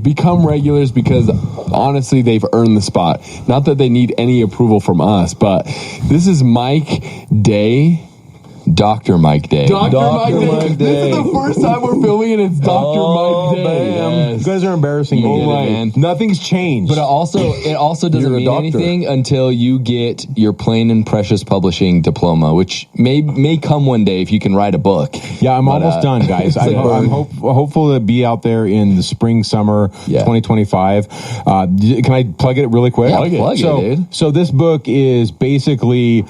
they've become regulars because honestly they've earned the spot. Not that they need any approval from us, but this is Mike Day. Dr. Mike Day. Dr. Mike Day. This is the first time we're filming and it's Dr. Mike Day. Yes. You guys are embarrassing me. Man. Nothing's changed. But it also doesn't mean anything until you get your Plain and Precious Publishing diploma, which may come one day if you can write a book. Yeah, I'm almost done, guys. I'm hopeful to be out there in the spring, summer 2025. Can I plug it really quick? Yeah, plug it, dude. So this book is basically...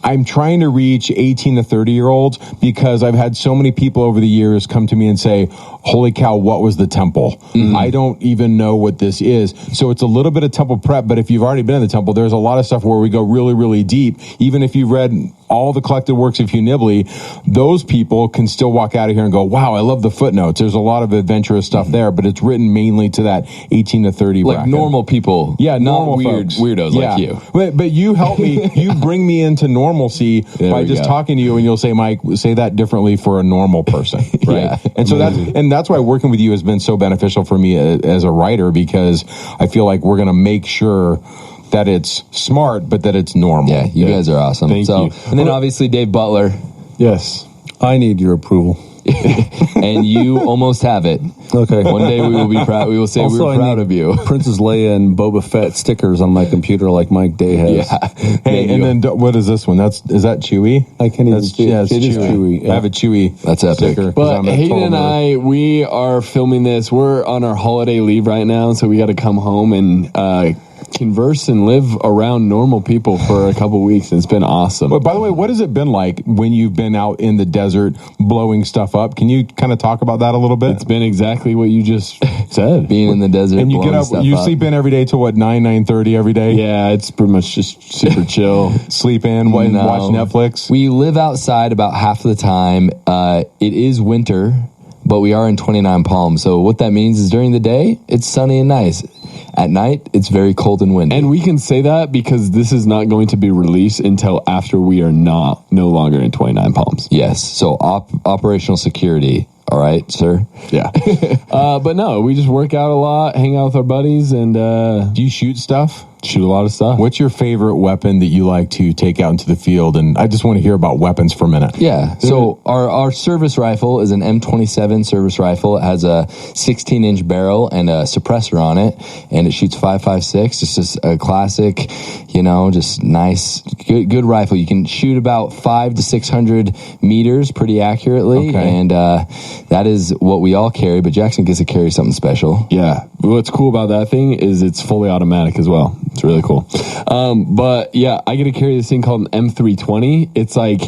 I'm trying to reach 18 to 30-year-olds because I've had so many people over the years come to me and say, holy cow, what was the temple? I don't even know what this is. So it's a little bit of temple prep, but if you've already been in the temple, there's a lot of stuff where we go really, really deep. Even if you've read all the collected works of Hugh Nibley, those people can still walk out of here and go, wow, I love the footnotes. There's a lot of adventurous stuff there, but it's written mainly to that 18 to 30 like bracket. Normal people. Yeah, not normal weirdos like you. But you help me. You bring me into normalcy by just talking to you, and you'll say, Mike, say that differently for a normal person, right? And so that's why working with you has been so beneficial for me as a writer, because I feel like we're going to make sure that it's smart, but that it's normal. Yeah, you guys are awesome. Thank you. And then obviously Dave Butler. Yes, I need your approval. And you almost have it. Okay. One day we will be proud. We will say also, we're proud of you. Princess Leia and Boba Fett stickers on my computer, like Mike Day has. Yeah. Hey, and then what is this one? Is that Chewy? I can't even see it. It is Chewy. I have a Chewy. That's epic. Sticker, but Hayden and we are filming this. We're on our holiday leave right now, so we got to come home and converse and live around normal people for a couple weeks, and it's been awesome. But by the way, what has it been like when you've been out in the desert blowing stuff up? Can you kind of talk about that a little bit? It's been exactly what you just said. Being in the desert, and you get up, you sleep in every day till what, 9:30 every day? Yeah, it's pretty much just super chill. Sleep in, watch Netflix. We live outside about half of the time. It is winter, but we are in 29 Palms. So what that means is during the day, it's sunny and nice. At night, it's very cold and windy. And we can say that because this is not going to be released until after we are no longer in 29 Palms. Yes. So operational security. All right, sir. Yeah. But no, we just work out a lot, hang out with our buddies, and do you shoot stuff? Shoot a lot of stuff. What's your favorite weapon that you like to take out into the field? And I just want to hear about weapons for a minute. Yeah. So our service rifle is an M27 service rifle. It has a 16-inch barrel and a suppressor on it, and it shoots 5.56. It's just a classic, just nice, good rifle. You can shoot about 500 to 600 meters pretty accurately, and that is what we all carry. But Jackson gets to carry something special. Yeah. What's cool about that thing is it's fully automatic as well. It's really cool. But yeah, I get to carry this thing called an M320. It's like,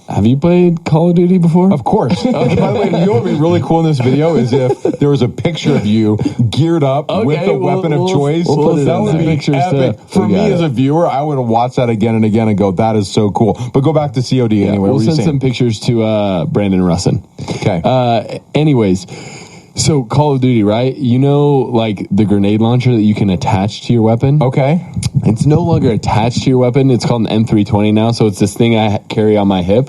have you played Call of Duty before? Of course. By the way, you know what would be really cool in this video is if there was a picture of you geared up with the weapon of choice. That would be epic. For me as a viewer, I would watch that again and again and go, that is so cool. But go back to COD anyway. We'll send some pictures to Brandon Russin. Okay. Anyways. So Call of Duty, right? Like the grenade launcher that you can attach to your weapon? Okay. It's no longer attached to your weapon. It's called an M320 now. So it's this thing I carry on my hip.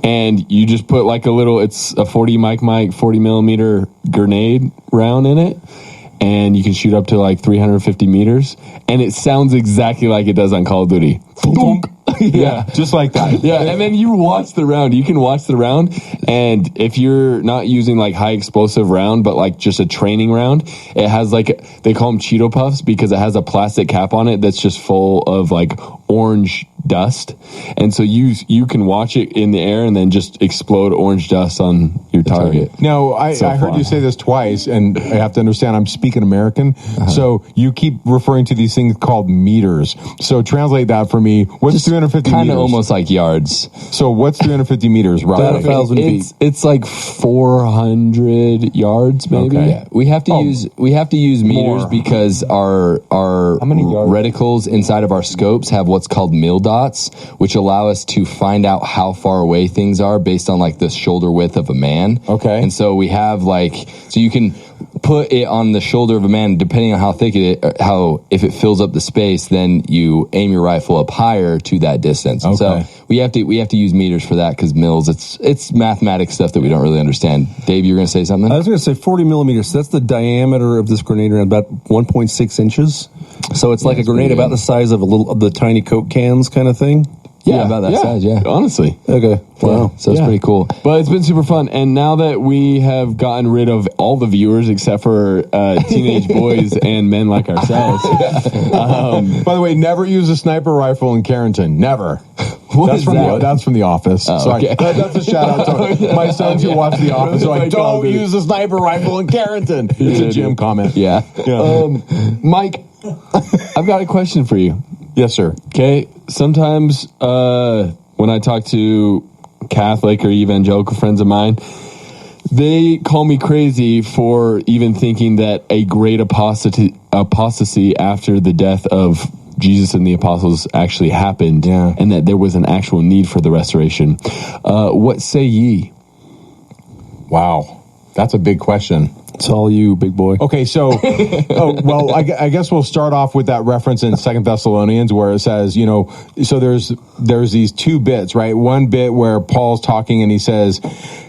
And you just put like it's a 40 millimeter grenade round in it. And you can shoot up to like 350 meters. And it sounds exactly like it does on Call of Duty. Yeah, just like that. Yeah, and then you watch the round. You can watch the round, and if you're not using like high explosive round, but like just a training round, it has they call them Cheeto Puffs because it has a plastic cap on it that's just full of like orange dust, and so you can watch it in the air and then just explode orange dust on your target. Now, I heard you say this twice, and I have to understand I'm speaking American, so you keep referring to these things called meters. So translate that for me. What's just 350 meters? Kind of almost like yards. So what's 350 meters, roughly? About 1,000 feet. It's like 400 yards, maybe. Okay. Yeah. We have to use meters because our reticles inside of our scopes have what's called mil dots, which allow us to find out how far away things are based on like the shoulder width of a man. Okay. And so we have so you can put it on the shoulder of a man, depending on how thick if it fills up the space, then you aim your rifle up higher to that distance. Okay. So we have to use meters for that because mils, it's mathematics stuff that we don't really understand. Dave, you're going to say something? I was going to say 40 millimeters. So that's the diameter of this grenade around about 1.6 inches. So it's like a grenade about the size of the tiny Coke cans kind of thing. Yeah, about that size, yeah. Honestly. Okay. Wow. Yeah, so it's pretty cool. But it's been super fun. And now that we have gotten rid of all the viewers except for teenage boys and men like ourselves. By the way, never use a sniper rifle in Carrington. Never. That's from The Office. Sorry. okay. That's a shout out to my sons who watch The Office. Are like, don't use a sniper rifle in Carrington. It's a Jim comment. Yeah. Mike, I've got a question for you. Yes, sir. Okay, sometimes when I talk to Catholic or evangelical friends of mine, they call me crazy for even thinking that a great apostasy after the death of Jesus and the apostles actually happened, and that there was an actual need for the restoration. What say ye? Wow, that's a big question. It's all you, big boy. Okay, so, I guess we'll start off with that reference in 2 Thessalonians where it says, so there's these two bits, right? One bit where Paul's talking and he says,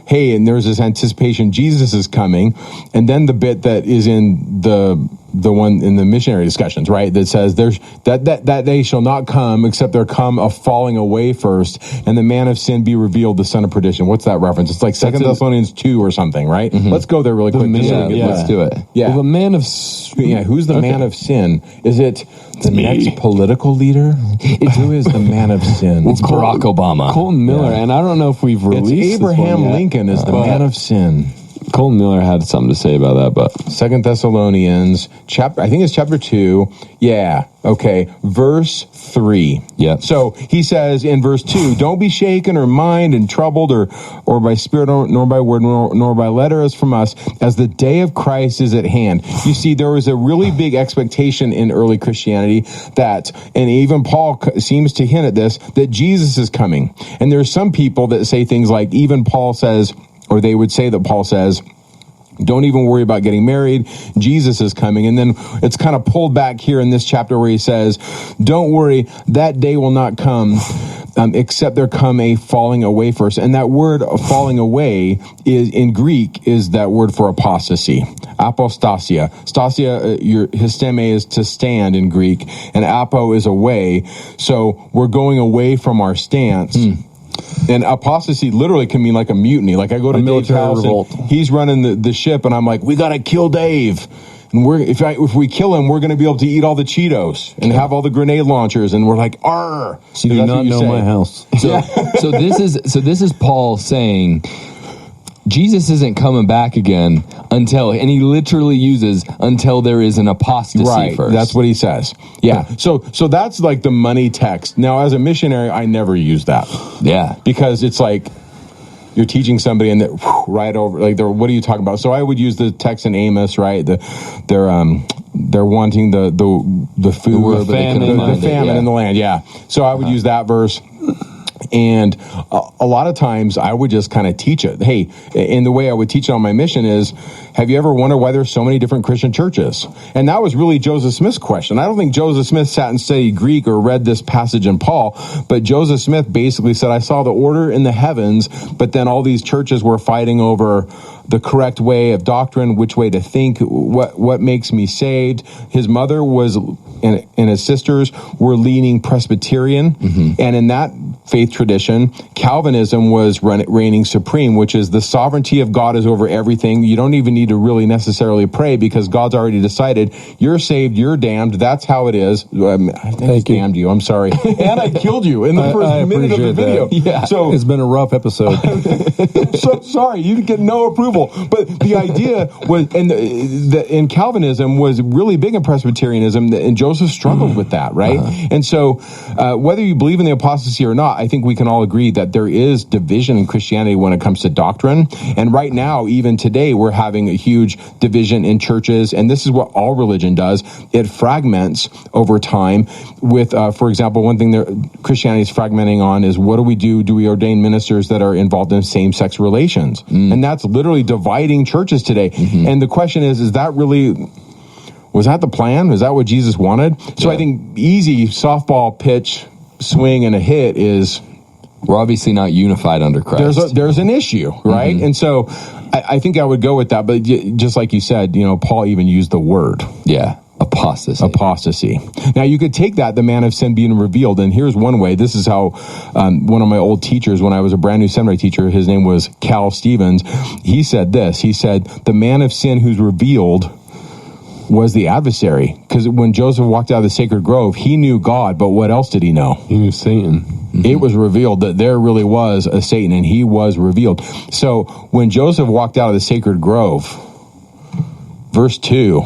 hey, and there's this anticipation Jesus is coming. And then the bit that is in the one in the missionary discussions, right? That says there's that day shall not come except there come a falling away first, and the man of sin be revealed, the son of perdition. What's that reference? It's like 2 Thessalonians 2 or something, right? Mm-hmm. Let's go there really quick. Let's do it. Yeah. Well, the man of who's the man of sin? Is it the next political leader? Who is the man of sin? It's Barack Obama. Colton Miller, and I don't know if we've released it's Abraham Lincoln is the man of sin. Colton Miller had something to say about that, but 2 Thessalonians I think it's chapter 2. Yeah. Okay. Verse 3. Yeah. So he says in verse 2, don't be shaken or mind and troubled or by spirit nor by word nor by letter as from us, as the day of Christ is at hand. You see, there was a really big expectation in early Christianity that, and even Paul seems to hint at this, that Jesus is coming. And there's some people that say things like, even Paul says, or they would say that Paul says, don't even worry about getting married. Jesus is coming. And then it's kind of pulled back here in this chapter where he says, don't worry, that day will not come except there come a falling away first. And that word falling away is in Greek is that word for apostasy. Apostasia. Stasia, histeme is to stand in Greek, and apo is away. So we're going away from our stance. And apostasy literally can mean like a mutiny. Like I go to Dave's house and he's running the ship and I'm like, we got to kill Dave. And if we kill him, we're going to be able to eat all the Cheetos and have all the grenade launchers. And we're like, arr. So you do not know my house. So this is Paul saying, Jesus isn't coming back again and he literally uses until there is an apostasy first. That's what he says. Yeah. So that's like the money text. Now, as a missionary, I never use that. Yeah. Because it's like you're teaching somebody and right over, like, what are you talking about? So I would use the text in Amos, right? They're wanting the food, the famine in the land. Yeah. So I would use that verse. And a lot of times I would just kind of teach it. Hey, and the way I would teach it on my mission is, have you ever wondered why there's so many different Christian churches? And that was really Joseph Smith's question. I don't think Joseph Smith sat and studied Greek or read this passage in Paul, but Joseph Smith basically said, I saw the order in the heavens, but then all these churches were fighting over the correct way of doctrine, which way to think, what makes me saved. His mother was, and his sisters were leaning Presbyterian. Mm-hmm. And in that faith tradition, Calvinism was reigning supreme, which is the sovereignty of God is over everything. You don't even need to really necessarily pray because God's already decided you're saved, you're damned. That's how it is. I damned you. I'm sorry. And I killed you in the first minute of the video. Yeah. So it's been a rough episode. So sorry, you get no approval. But the idea was, in Calvinism was really big in Presbyterianism, and Joseph struggled with that, right? Uh-huh. And so whether you believe in the apostasy or not, I think we can all agree that there is division in Christianity when it comes to doctrine. And right now, even today, we're having a huge division in churches, and this is what all religion does. It fragments over time with, for example, one thing that Christianity is fragmenting on is what do we do? Do we ordain ministers that are involved in same-sex relations? And that's literally dividing churches today. And the question is that really... was that the plan? Was that what Jesus wanted? So I think easy softball pitch, swing, and a hit is... we're obviously not unified under Christ. There's an issue, right? And so I think I would go with that. But just like you said, Paul even used the word. Yeah, apostasy. Now, you could take that, the man of sin being revealed, and here's one way. This is how one of my old teachers, when I was a brand new seminary teacher, his name was Cal Stevens, he said this. He said, the man of sin who's revealed was the adversary. Because when Joseph walked out of the sacred grove, he knew God, but what else did he know? He knew Satan. It was revealed that there really was a Satan, and he was revealed. So when Joseph walked out of the sacred grove, verse 2,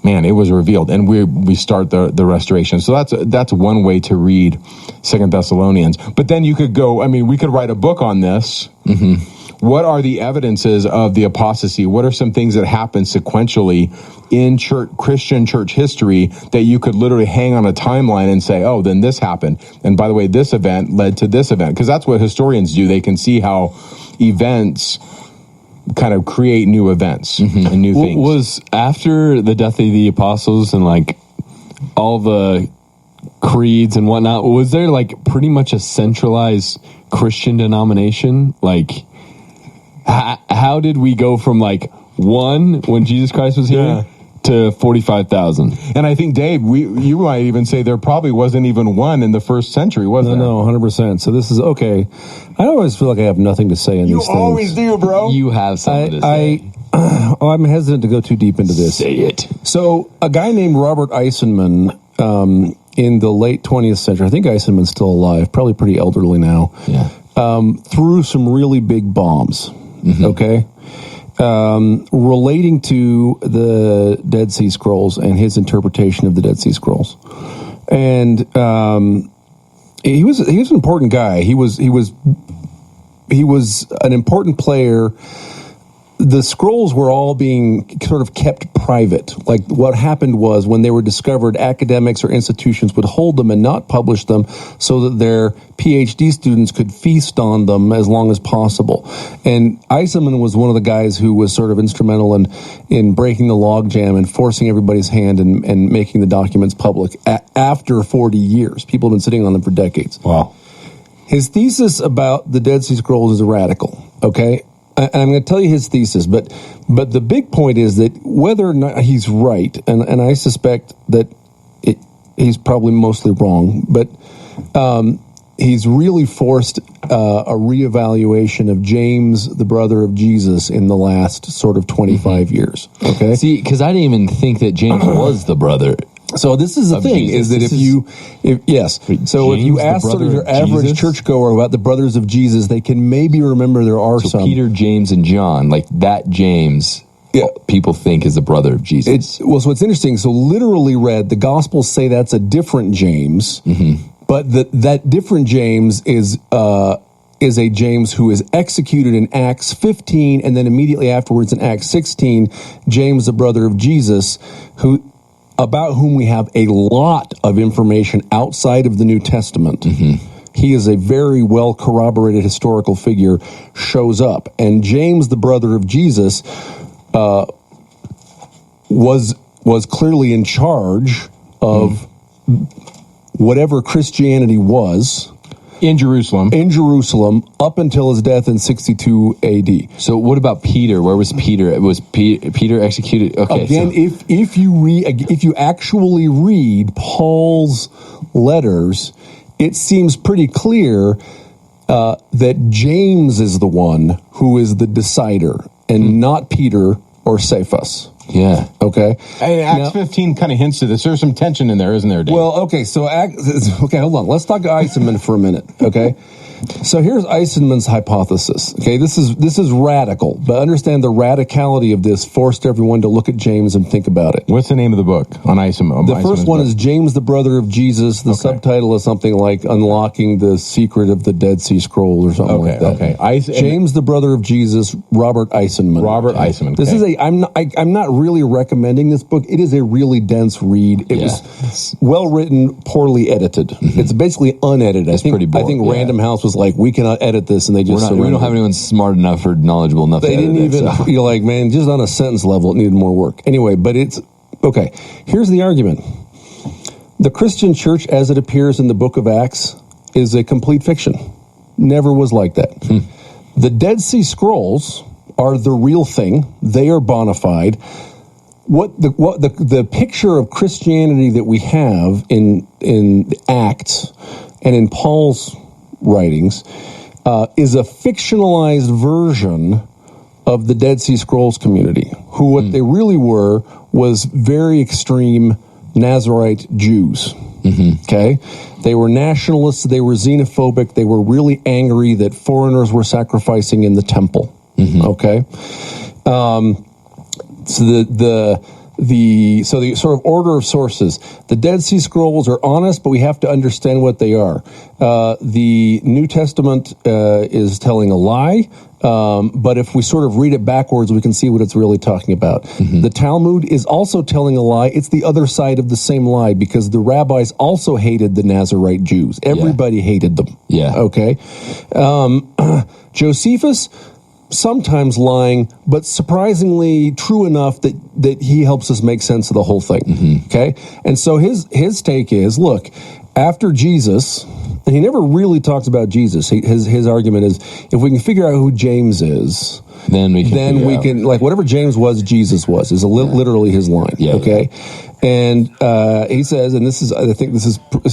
man, it was revealed, and we start the restoration. So that's one way to read 2 Thessalonians. But then you could go, we could write a book on this. What are the evidences of the apostasy? What are some things that happen sequentially in Christian church history that you could literally hang on a timeline and say, oh, then this happened. And by the way, this event led to this event. Because that's what historians do. They can see how events kind of create new events and new things. Was after the death of the apostles and like all the creeds and whatnot, was there like pretty much a centralized Christian denomination? Like, how did we go from like one when Jesus Christ was here to 45,000? And I think, Dave, you might even say there probably wasn't even one in the first century, was there? No, 100%. So this is okay. I always feel like I have nothing to say in these things. You always do, bro. You have something to say. I'm hesitant to go too deep into this. Say it. So a guy named Robert Eisenman in the late 20th century, I think Eisenman's still alive, probably pretty elderly now, threw some really big bombs, okay? Relating to the Dead Sea Scrolls and his interpretation of the Dead Sea Scrolls. And he was an important guy. He was an important player. The scrolls were all being sort of kept private. Like what happened was when they were discovered, academics or institutions would hold them and not publish them so that their PhD students could feast on them as long as possible. And Eisenman was one of the guys who was sort of instrumental in breaking the logjam and forcing everybody's hand and making the documents public after 40 years. People have been sitting on them for decades. Wow. His thesis about the Dead Sea Scrolls is radical, okay? And I'm going to tell you his thesis, but the big point is that whether or not he's right, and I suspect that he's probably mostly wrong, but he's really forced a reevaluation of James, the brother of Jesus, in the last sort of 25 years. Okay, see, because I didn't even think that James was the brother. So this is the thing, Jesus. is that if you ask sort of your average churchgoer about the brothers of Jesus, they can maybe remember there are some. Peter, James, and John, like that James, people think is the brother of Jesus. So it's interesting. So literally read, the Gospels say that's a different James, but that different James is a James who is executed in Acts 15, and then immediately afterwards in Acts 16, James, the brother of Jesus, about whom we have a lot of information outside of the New Testament. He is a very well corroborated historical figure, shows up. And James, the brother of Jesus, was clearly in charge of whatever Christianity was. In Jerusalem, up until his death in 62 AD. So what about Peter? Where was Peter? Was Peter executed? Okay. Again, if you actually read Paul's letters, it seems pretty clear that James is the one who is the decider, and not Peter or Cephas. Yeah. Okay. And Acts 15 kind of hints to this. There's some tension in there, isn't there, Dave? Well, okay. So, hold on. Let's talk Eisenman for a minute. Okay. So here's Eisenman's hypothesis. Okay, this is radical, but understand the radicality of this forced everyone to look at James and think about it. What's the name of the book on Eisenman? The first one is James, the brother of Jesus. The subtitle is something like Unlocking the Secret of the Dead Sea Scroll or something like that. Okay. James, the brother of Jesus, Robert Eisenman. Eisenman. This is I'm not really recommending this book. It is a really dense read. It was well written, poorly edited. It's basically unedited. It's pretty boring. I think Random House was like, we cannot edit this, and they just we don't have anyone smart enough or knowledgeable enough. They didn't even. You're like, man, just on a sentence level, it needed more work. Anyway, but it's okay. Here's the argument: the Christian church, as it appears in the Book of Acts, is a complete fiction. Never was like that. The Dead Sea Scrolls are the real thing. They are bona fide. What the picture of Christianity that we have in Acts and in Paul's writings is a fictionalized version of the Dead Sea Scrolls community, who what they really were was very extreme Nazarite Jews. Okay, they were nationalists, they were xenophobic, they were really angry that foreigners were sacrificing in the temple. Okay, so the sort of order of sources. The Dead Sea Scrolls are honest, but we have to understand what they are. The New Testament is telling a lie, but if we sort of read it backwards, we can see what it's really talking about. The Talmud is also telling a lie. It's the other side of the same lie, because the rabbis also hated the Nazarite Jews. Everybody hated them. Okay. Josephus, sometimes lying, but surprisingly true enough that he helps us make sense of the whole thing. Okay? And so his take is, look, after Jesus, and he never really talks about Jesus. His argument is, if we can figure out who James is, then we can like whatever James was, Jesus was, is literally his line. Okay? And he says, and I think this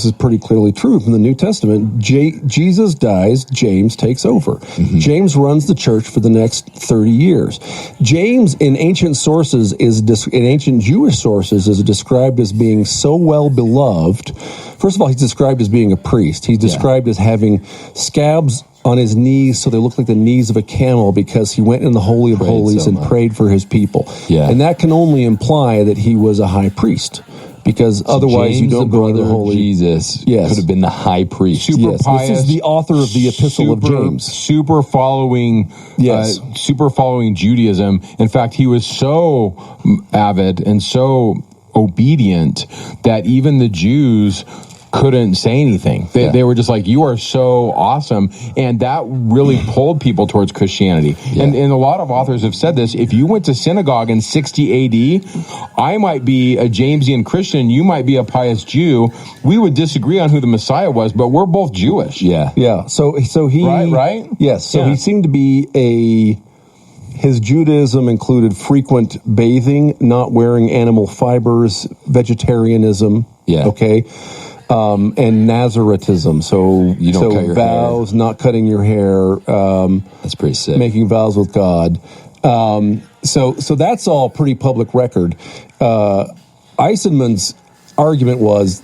is pretty clearly true from the New Testament. Jesus dies, James takes over. James runs the church for the next 30 years. James, in ancient sources, in ancient Jewish sources, is described as being so well beloved. First of all, he's described as being a priest. He's described as having scabs on his knees, so they look like the knees of a camel, because he went in the Holy of Holies and prayed for his people. And that can only imply that he was a high priest, because otherwise James, you don't go to the Holy. Jesus could have been the high priest. Super pious. This is the author of the Epistle of James. Super following Judaism. In fact, he was so avid and so obedient that even the Jews couldn't say anything. They were just like, you are so awesome. And that really pulled people towards Christianity. And a lot of authors have said this. If you went to synagogue in 60 AD, I might be a Jamesian Christian, you might be a pious Jew. We would disagree on who the Messiah was, but we're both Jewish. So he... Right? Yes. So he seemed to be his Judaism included frequent bathing, not wearing animal fibers, vegetarianism. Okay? And Nazaritism, so you don't cut your vows, hair. Not cutting your hair. That's pretty sick. Making vows with God. So that's all pretty public record. Eisenman's argument was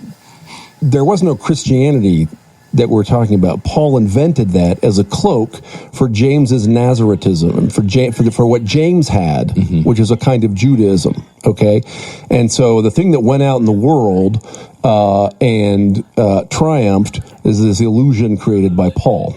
there was no Christianity that we're talking about. Paul invented that as a cloak for James's Nazaritism and for what James had, which is a kind of Judaism. Okay, and so the thing that went out in the world and triumphed is this illusion created by Paul.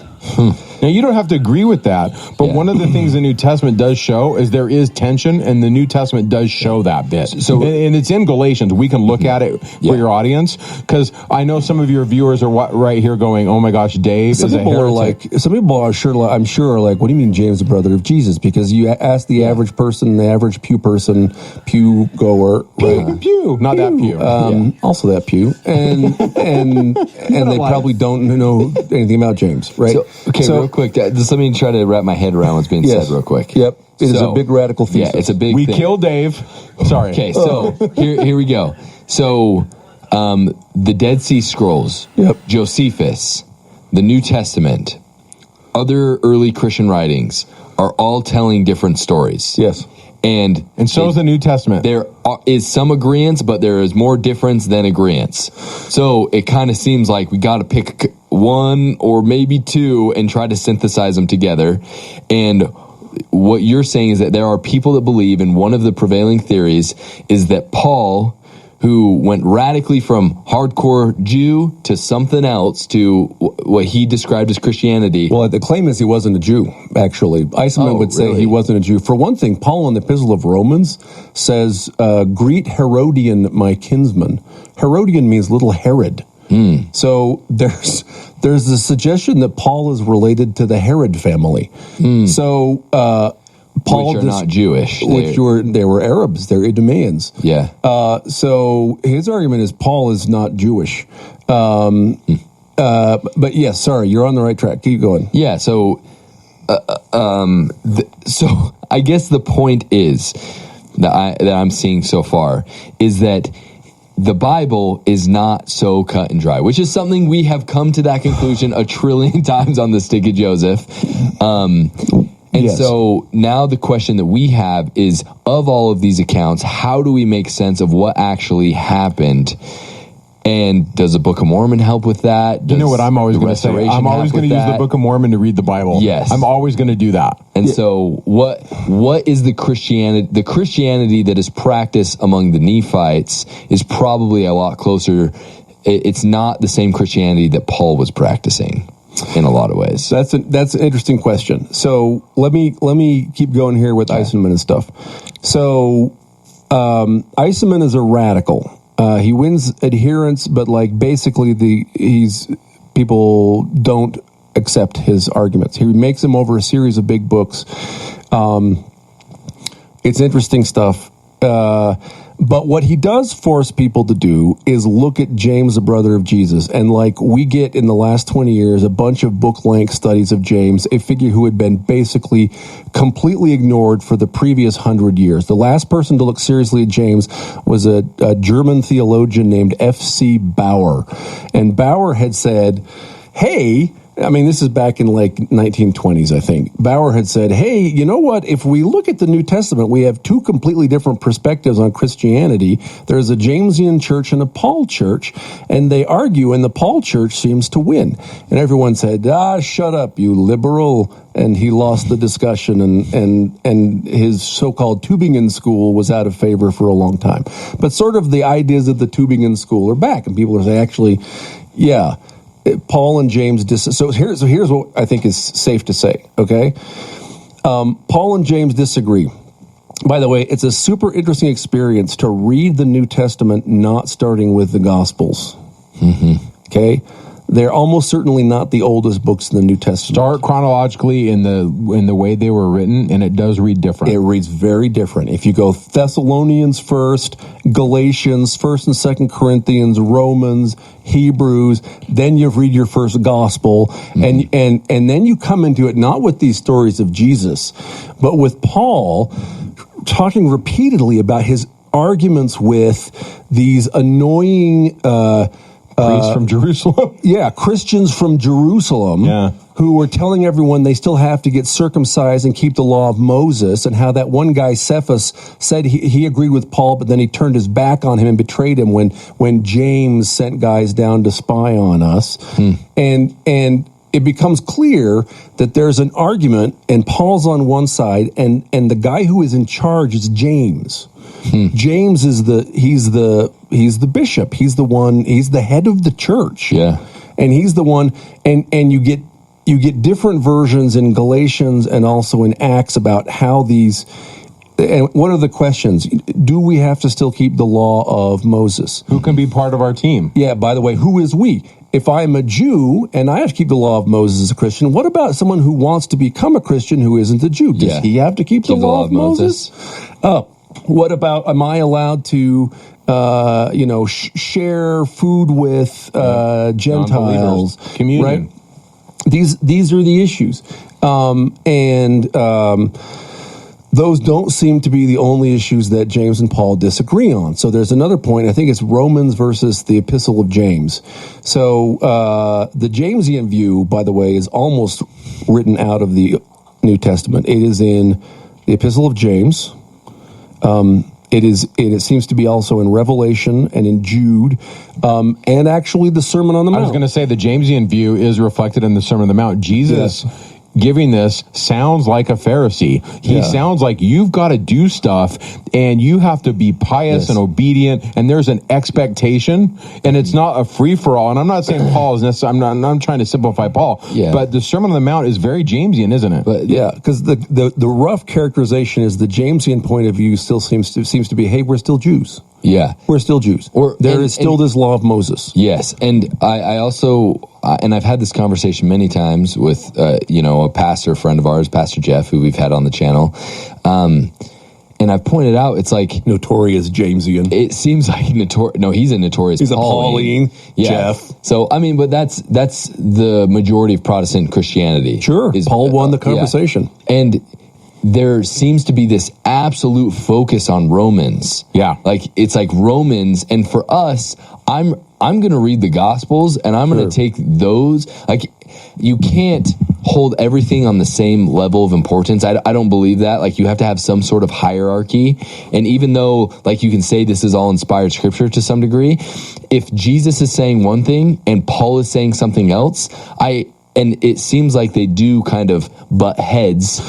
Now, you don't have to agree with that, but one of the things the New Testament does show is there is tension, and the New Testament does show that bit. So, and it's in Galatians. We can look at it for your audience, because I know some of your viewers are right here going, "Oh my gosh, Dave is a heretic." Some people are sure. I'm sure are like, "What do you mean, James, the brother of Jesus?" Because you ask the average person, the average pew goer, right? Pew, not that pew. Also that pew, and they probably don't know anything about James, right? Real quick, just let me try to wrap my head around what's being said real quick. It is a big radical thesis. Yeah, it's a big We thing. killed Dave. Sorry. Okay, so here we go. So the Dead Sea Scrolls, Josephus, the New Testament, other early Christian writings are all telling different stories. Yes. And so is the New Testament. There is some agreements, but there is more difference than agreements. So it kind of seems like we got to pick one or maybe two and try to synthesize them together. And what you're saying is that there are people that believe, and one of the prevailing theories is that Paul, who went radically from hardcore Jew to something else to what he described as Christianity. Well, the claim is he wasn't a Jew, actually. Eisenman would say really? he wasn't a Jew. For one thing, Paul in the Epistle of Romans says, greet Herodian, my kinsman. Herodian means little Herod. So there's the suggestion that Paul is related to the Herod family. So Paul, which are not Jewish. They were Arabs. They're Idumeans. Yeah. So his argument is Paul is not Jewish. But yes, sorry, you're on the right track. Keep going. Yeah. So, so I guess the point is that I'm seeing so far is that the Bible is not so cut and dry, which is something we have come to that conclusion a trillion times on the Stick of Joseph. Yes. So now the question that we have is, of all of these accounts, how do we make sense of what actually happened? And does the Book of Mormon help with that? You know what I'm always going to say? Restoration I'm always going to use the Book of Mormon to read the Bible. Yes. I'm always going to do that. And so what is the Christianity? The Christianity that is practiced among the Nephites is probably a lot closer. It's not the same Christianity that Paul was practicing in a lot of ways. That's an interesting question. So let me keep going here with Eisenman and stuff. So Eisenman is a radical. He wins adherents, but like basically people don't accept his arguments. He makes them over a series of big books. It's interesting stuff. But what he does force people to do is look at James, the brother of Jesus. And like we get in the last 20 years, a bunch of book-length studies of James, a figure who had been basically completely ignored for the previous 100 years. The last person to look seriously at James was a German theologian named F.C. Bauer. And Bauer had said, hey, I mean, this is back in like 1920s, I think. Bauer had said, hey, you know what? If we look at the New Testament, we have two completely different perspectives on Christianity. There's a Jamesian church and a Paul church, and they argue, and the Paul church seems to win. And everyone said, shut up, you liberal. And he lost the discussion, and his so-called Tübingen school was out of favor for a long time. But sort of the ideas of the Tübingen school are back, and people are saying, actually, yeah, Paul and James so here's what I think is safe to say, okay? Paul and James disagree. By the way, it's a super interesting experience to read the New Testament not starting with the Gospels. Okay? They're almost certainly not the oldest books in the New Testament. Start chronologically in the way they were written, and it does read different. It reads very different. If you go Thessalonians first, Galatians, 1st and 2nd Corinthians, Romans, Hebrews, then you read your first gospel, and then you come into it not with these stories of Jesus, but with Paul talking repeatedly about his arguments with these annoying Priests from Jerusalem. Yeah, Christians from Jerusalem who were telling everyone they still have to get circumcised and keep the law of Moses, and how that one guy, Cephas, said he agreed with Paul, but then he turned his back on him and betrayed him when James sent guys down to spy on us. And it becomes clear that there's an argument, and Paul's on one side, and the guy who is in charge is James. James is he's the bishop. He's the head of the church. Yeah. And he's the one, and you get different versions in Galatians and also in Acts about how these, and what are the questions? Do we have to still keep the law of Moses? Who can be part of our team? Yeah, by the way, who is we? If I'm a Jew and I have to keep the law of Moses as a Christian, what about someone who wants to become a Christian who isn't a Jew? Does he have to keep the law of Moses? What about, am I allowed to, share food with Gentiles? Communion. Right? These are the issues. Those don't seem to be the only issues that James and Paul disagree on. So there's another point. I think it's Romans versus the Epistle of James. So the Jamesian view, by the way, is almost written out of the New Testament. It is in the Epistle of James. It seems to be also in Revelation and in Jude, and actually the Sermon on the Mount. I was going to say the Jamesian view is reflected in the Sermon on the Mount. Jesus giving this sounds like a Pharisee. He sounds like you've got to do stuff and you have to be pious and obedient, and there's an expectation, and it's not a free for all. And I'm not saying Paul is necessarily, I'm trying to simplify Paul, but the Sermon on the Mount is very Jamesian, isn't it? But because the rough characterization is the Jamesian point of view still seems to be, hey, we're still Jews. Yeah, we're still Jews. There is still this law of Moses. Yes, and I also, and I've had this conversation many times with, a pastor friend of ours, Pastor Jeff, who we've had on the channel, and I've pointed out, it's like notorious Jamesian. It seems like he's a notorious. He's Pauline. a Pauline. Jeff. So I mean, but that's the majority of Protestant Christianity. Sure, Paul won the conversation, and there seems to be this absolute focus on Romans. Yeah. Like, it's like Romans. And for us, I'm going to read the Gospels and I'm going to take those. Like, you can't hold everything on the same level of importance. I don't believe that. Like, you have to have some sort of hierarchy. And even though, like, you can say this is all inspired scripture to some degree, if Jesus is saying one thing and Paul is saying something else, and it seems like they do kind of butt heads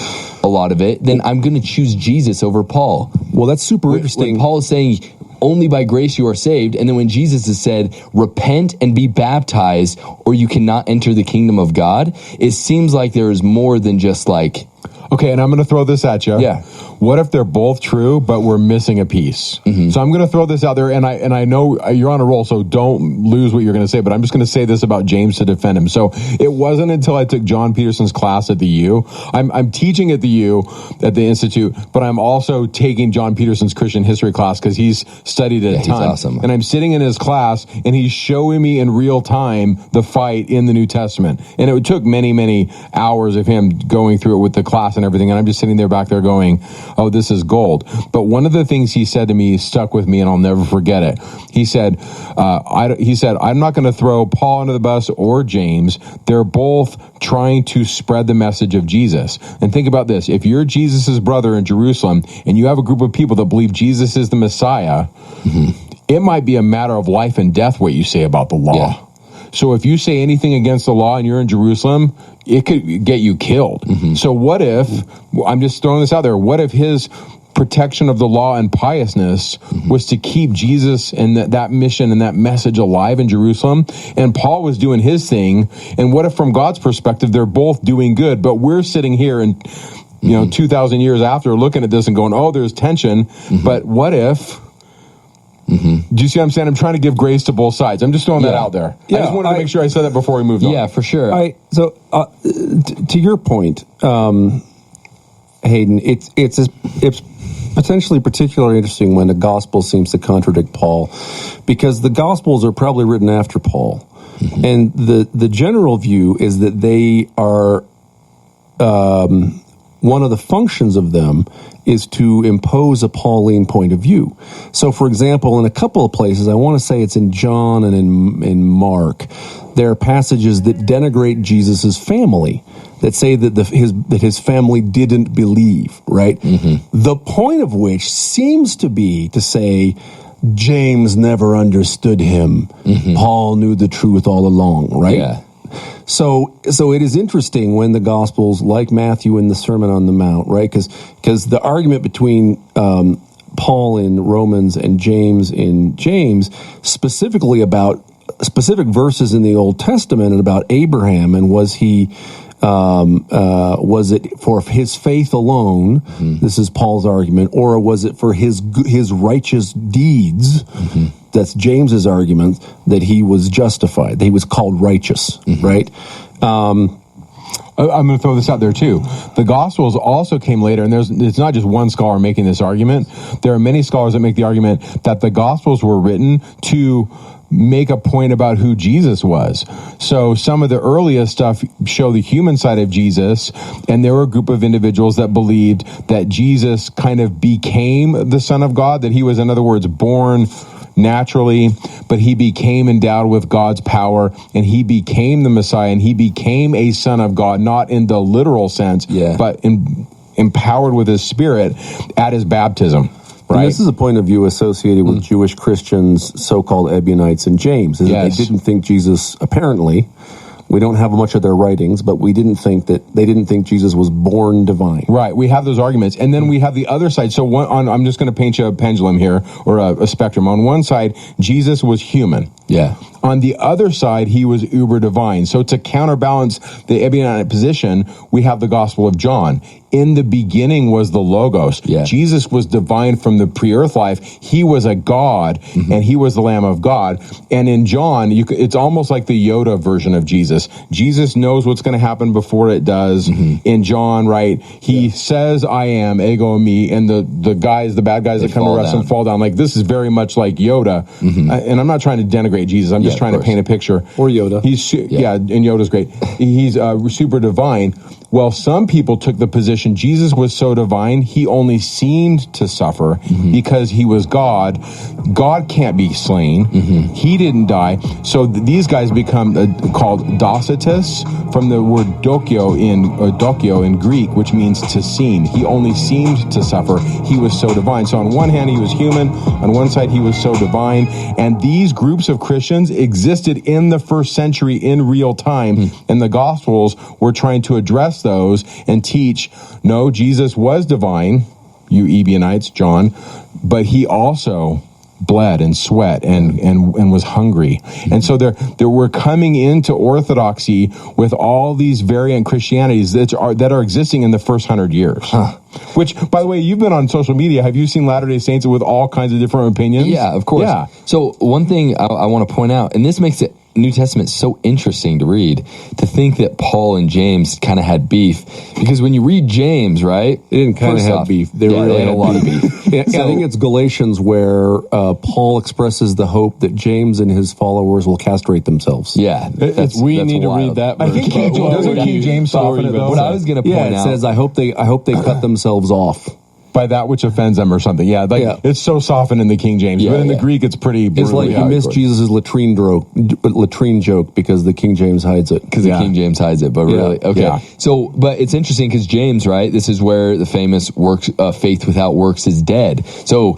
a lot of it, then I'm going to choose Jesus over Paul. Well, that's super interesting. When Paul is saying, only by grace you are saved, and then when Jesus has said, repent and be baptized, or you cannot enter the kingdom of God, it seems like there is more than just like... Okay, and I'm going to throw this at you. Yeah. What if they're both true, but we're missing a piece? Mm-hmm. So I'm going to throw this out there, and I know you're on a roll, so don't lose what you're going to say, but I'm just going to say this about James to defend him. So it wasn't until I took John Peterson's class at the U. I'm teaching at the U, at the Institute, but I'm also taking John Peterson's Christian history class because he's studied it a ton. He's awesome. And I'm sitting in his class, and he's showing me in real time the fight in the New Testament. And it took many, many hours of him going through it with the class and everything, and I'm just sitting there back there going, oh, this is gold. But one of the things he said to me stuck with me, and I'll never forget it. He said, I'm not going to throw Paul under the bus or James. They're both trying to spread the message of Jesus. And think about this. If you're Jesus's brother in Jerusalem and you have a group of people that believe Jesus is the Messiah, it might be a matter of life and death what you say about the law. Yeah. So if you say anything against the law and you're in Jerusalem, it could get you killed. Mm-hmm. So what if, I'm just throwing this out there, what if his protection of the law and piousness was to keep Jesus and that mission and that message alive in Jerusalem, and Paul was doing his thing, and what if from God's perspective they're both doing good, but we're sitting here and 2,000 years after looking at this and going, oh, there's tension, but what if... Mm-hmm. Do you see what I'm saying? I'm trying to give grace to both sides. I'm just throwing that out there. Yeah, I just wanted to make sure I said that before we moved on. Yeah, for sure. To your point, Hayden, it's potentially particularly interesting when the gospel seems to contradict Paul, because the gospels are probably written after Paul, and the general view is that they are one of the functions of them is to impose a Pauline point of view. So, for example, in a couple of places, I want to say it's in John and in Mark, there are passages that denigrate Jesus's family, that say that his family didn't believe, right? Mm-hmm. The point of which seems to be to say James never understood him. Mm-hmm. Paul knew the truth all along, right? Yeah. So it is interesting when the Gospels, like Matthew in the Sermon on the Mount, right? Because the argument between Paul in Romans and James in James, specifically about specific verses in the Old Testament and about Abraham, and was it for his faith alone? Mm-hmm. This is Paul's argument, or was it for his righteous deeds? Mm-hmm. That's James's argument, that he was justified, that he was called righteous, right? I'm going to throw this out there too. The Gospels also came later, and it's not just one scholar making this argument. There are many scholars that make the argument that the Gospels were written to make a point about who Jesus was. So some of the earliest stuff show the human side of Jesus, and there were a group of individuals that believed that Jesus kind of became the Son of God, that he was, in other words, born naturally, but he became endowed with God's power, and he became the Messiah, and he became a son of God, not in the literal sense, but empowered with his Spirit at his baptism. And this is a point of view associated with Jewish Christians, so-called Ebionites and James. Is that they didn't think Jesus, apparently, we don't have much of their writings, but they didn't think Jesus was born divine. Right. We have those arguments. And then we have the other side. So I'm just going to paint you a pendulum here, or a spectrum. On one side, Jesus was human. Yeah. On the other side, he was uber divine. So to counterbalance the Ebionite position, we have the Gospel of John. In the beginning was the Logos. Yeah. Jesus was divine from the pre-earth life. He was a God, and he was the Lamb of God. And in John, it's almost like the Yoda version of Jesus. Jesus knows what's going to happen before it does. In John, right, he says, I am, ego me, and the bad guys that come to arrest him fall down. Like, this is very much like Yoda. And I'm not trying to denigrate Jesus. I'm just trying to paint a picture. Or Yoda. And Yoda's great. He's super divine. Well, some people took the position Jesus was so divine, he only seemed to suffer because he was God. God can't be slain. He didn't die. So these guys become called Docetus, from the word dokio in Greek, which means to seem. He only seemed to suffer. He was so divine. So on one hand, he was human. On one side, he was so divine. And these groups of Christians existed in the first century in real time. And the Gospels were trying to address those and teach, no, Jesus was divine, you Ebionites, John, but he also bled and sweat and was hungry. And so there we're coming into orthodoxy with all these variant Christianities that are existing in the first 100 years. Which, by the way, you've been on social media. Have you seen Latter-day Saints with all kinds of different opinions? Yeah, of course. Yeah. So one thing I want to point out, and this makes it New Testament so interesting to read, to think that Paul and James kind of had beef, because when you read James, right, they didn't kind of have beef. They really had a lot of beef. I think it's Galatians where Paul expresses the hope that James and his followers will castrate themselves. Yeah, we need to read that. I think doesn't King James soften it though? What I was going to point out, it says, I hope they cut themselves off by that which offends them or something. It's so softened in the King James, but in the Greek it's pretty brutal. It's like you missed Jesus' latrine joke because the King James hides it. Because the King James hides it, but really, okay. Yeah. So, but it's interesting because James, right, this is where the famous faith without works is dead. So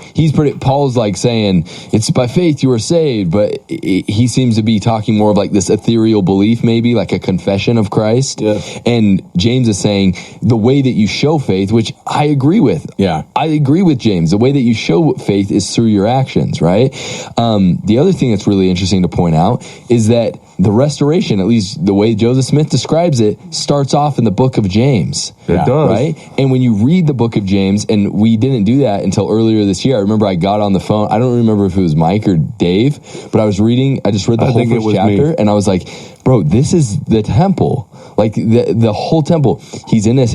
Paul's like saying, it's by faith you are saved, but he seems to be talking more of like this ethereal belief, maybe like a confession of Christ. Yeah. And James is saying the way that you show faith, which I agree with. Yeah. I agree with James. The way that you show faith is through your actions, right? The other thing that's really interesting to point out is that the restoration, at least the way Joseph Smith describes it, starts off in the book of James. It does. Right? And when you read the book of James, and we didn't do that until earlier this year. I remember I got on the phone. I don't remember if it was Mike or Dave, but I just read the whole first chapter, and I was like, bro, this is the temple. Like the whole temple. He's in a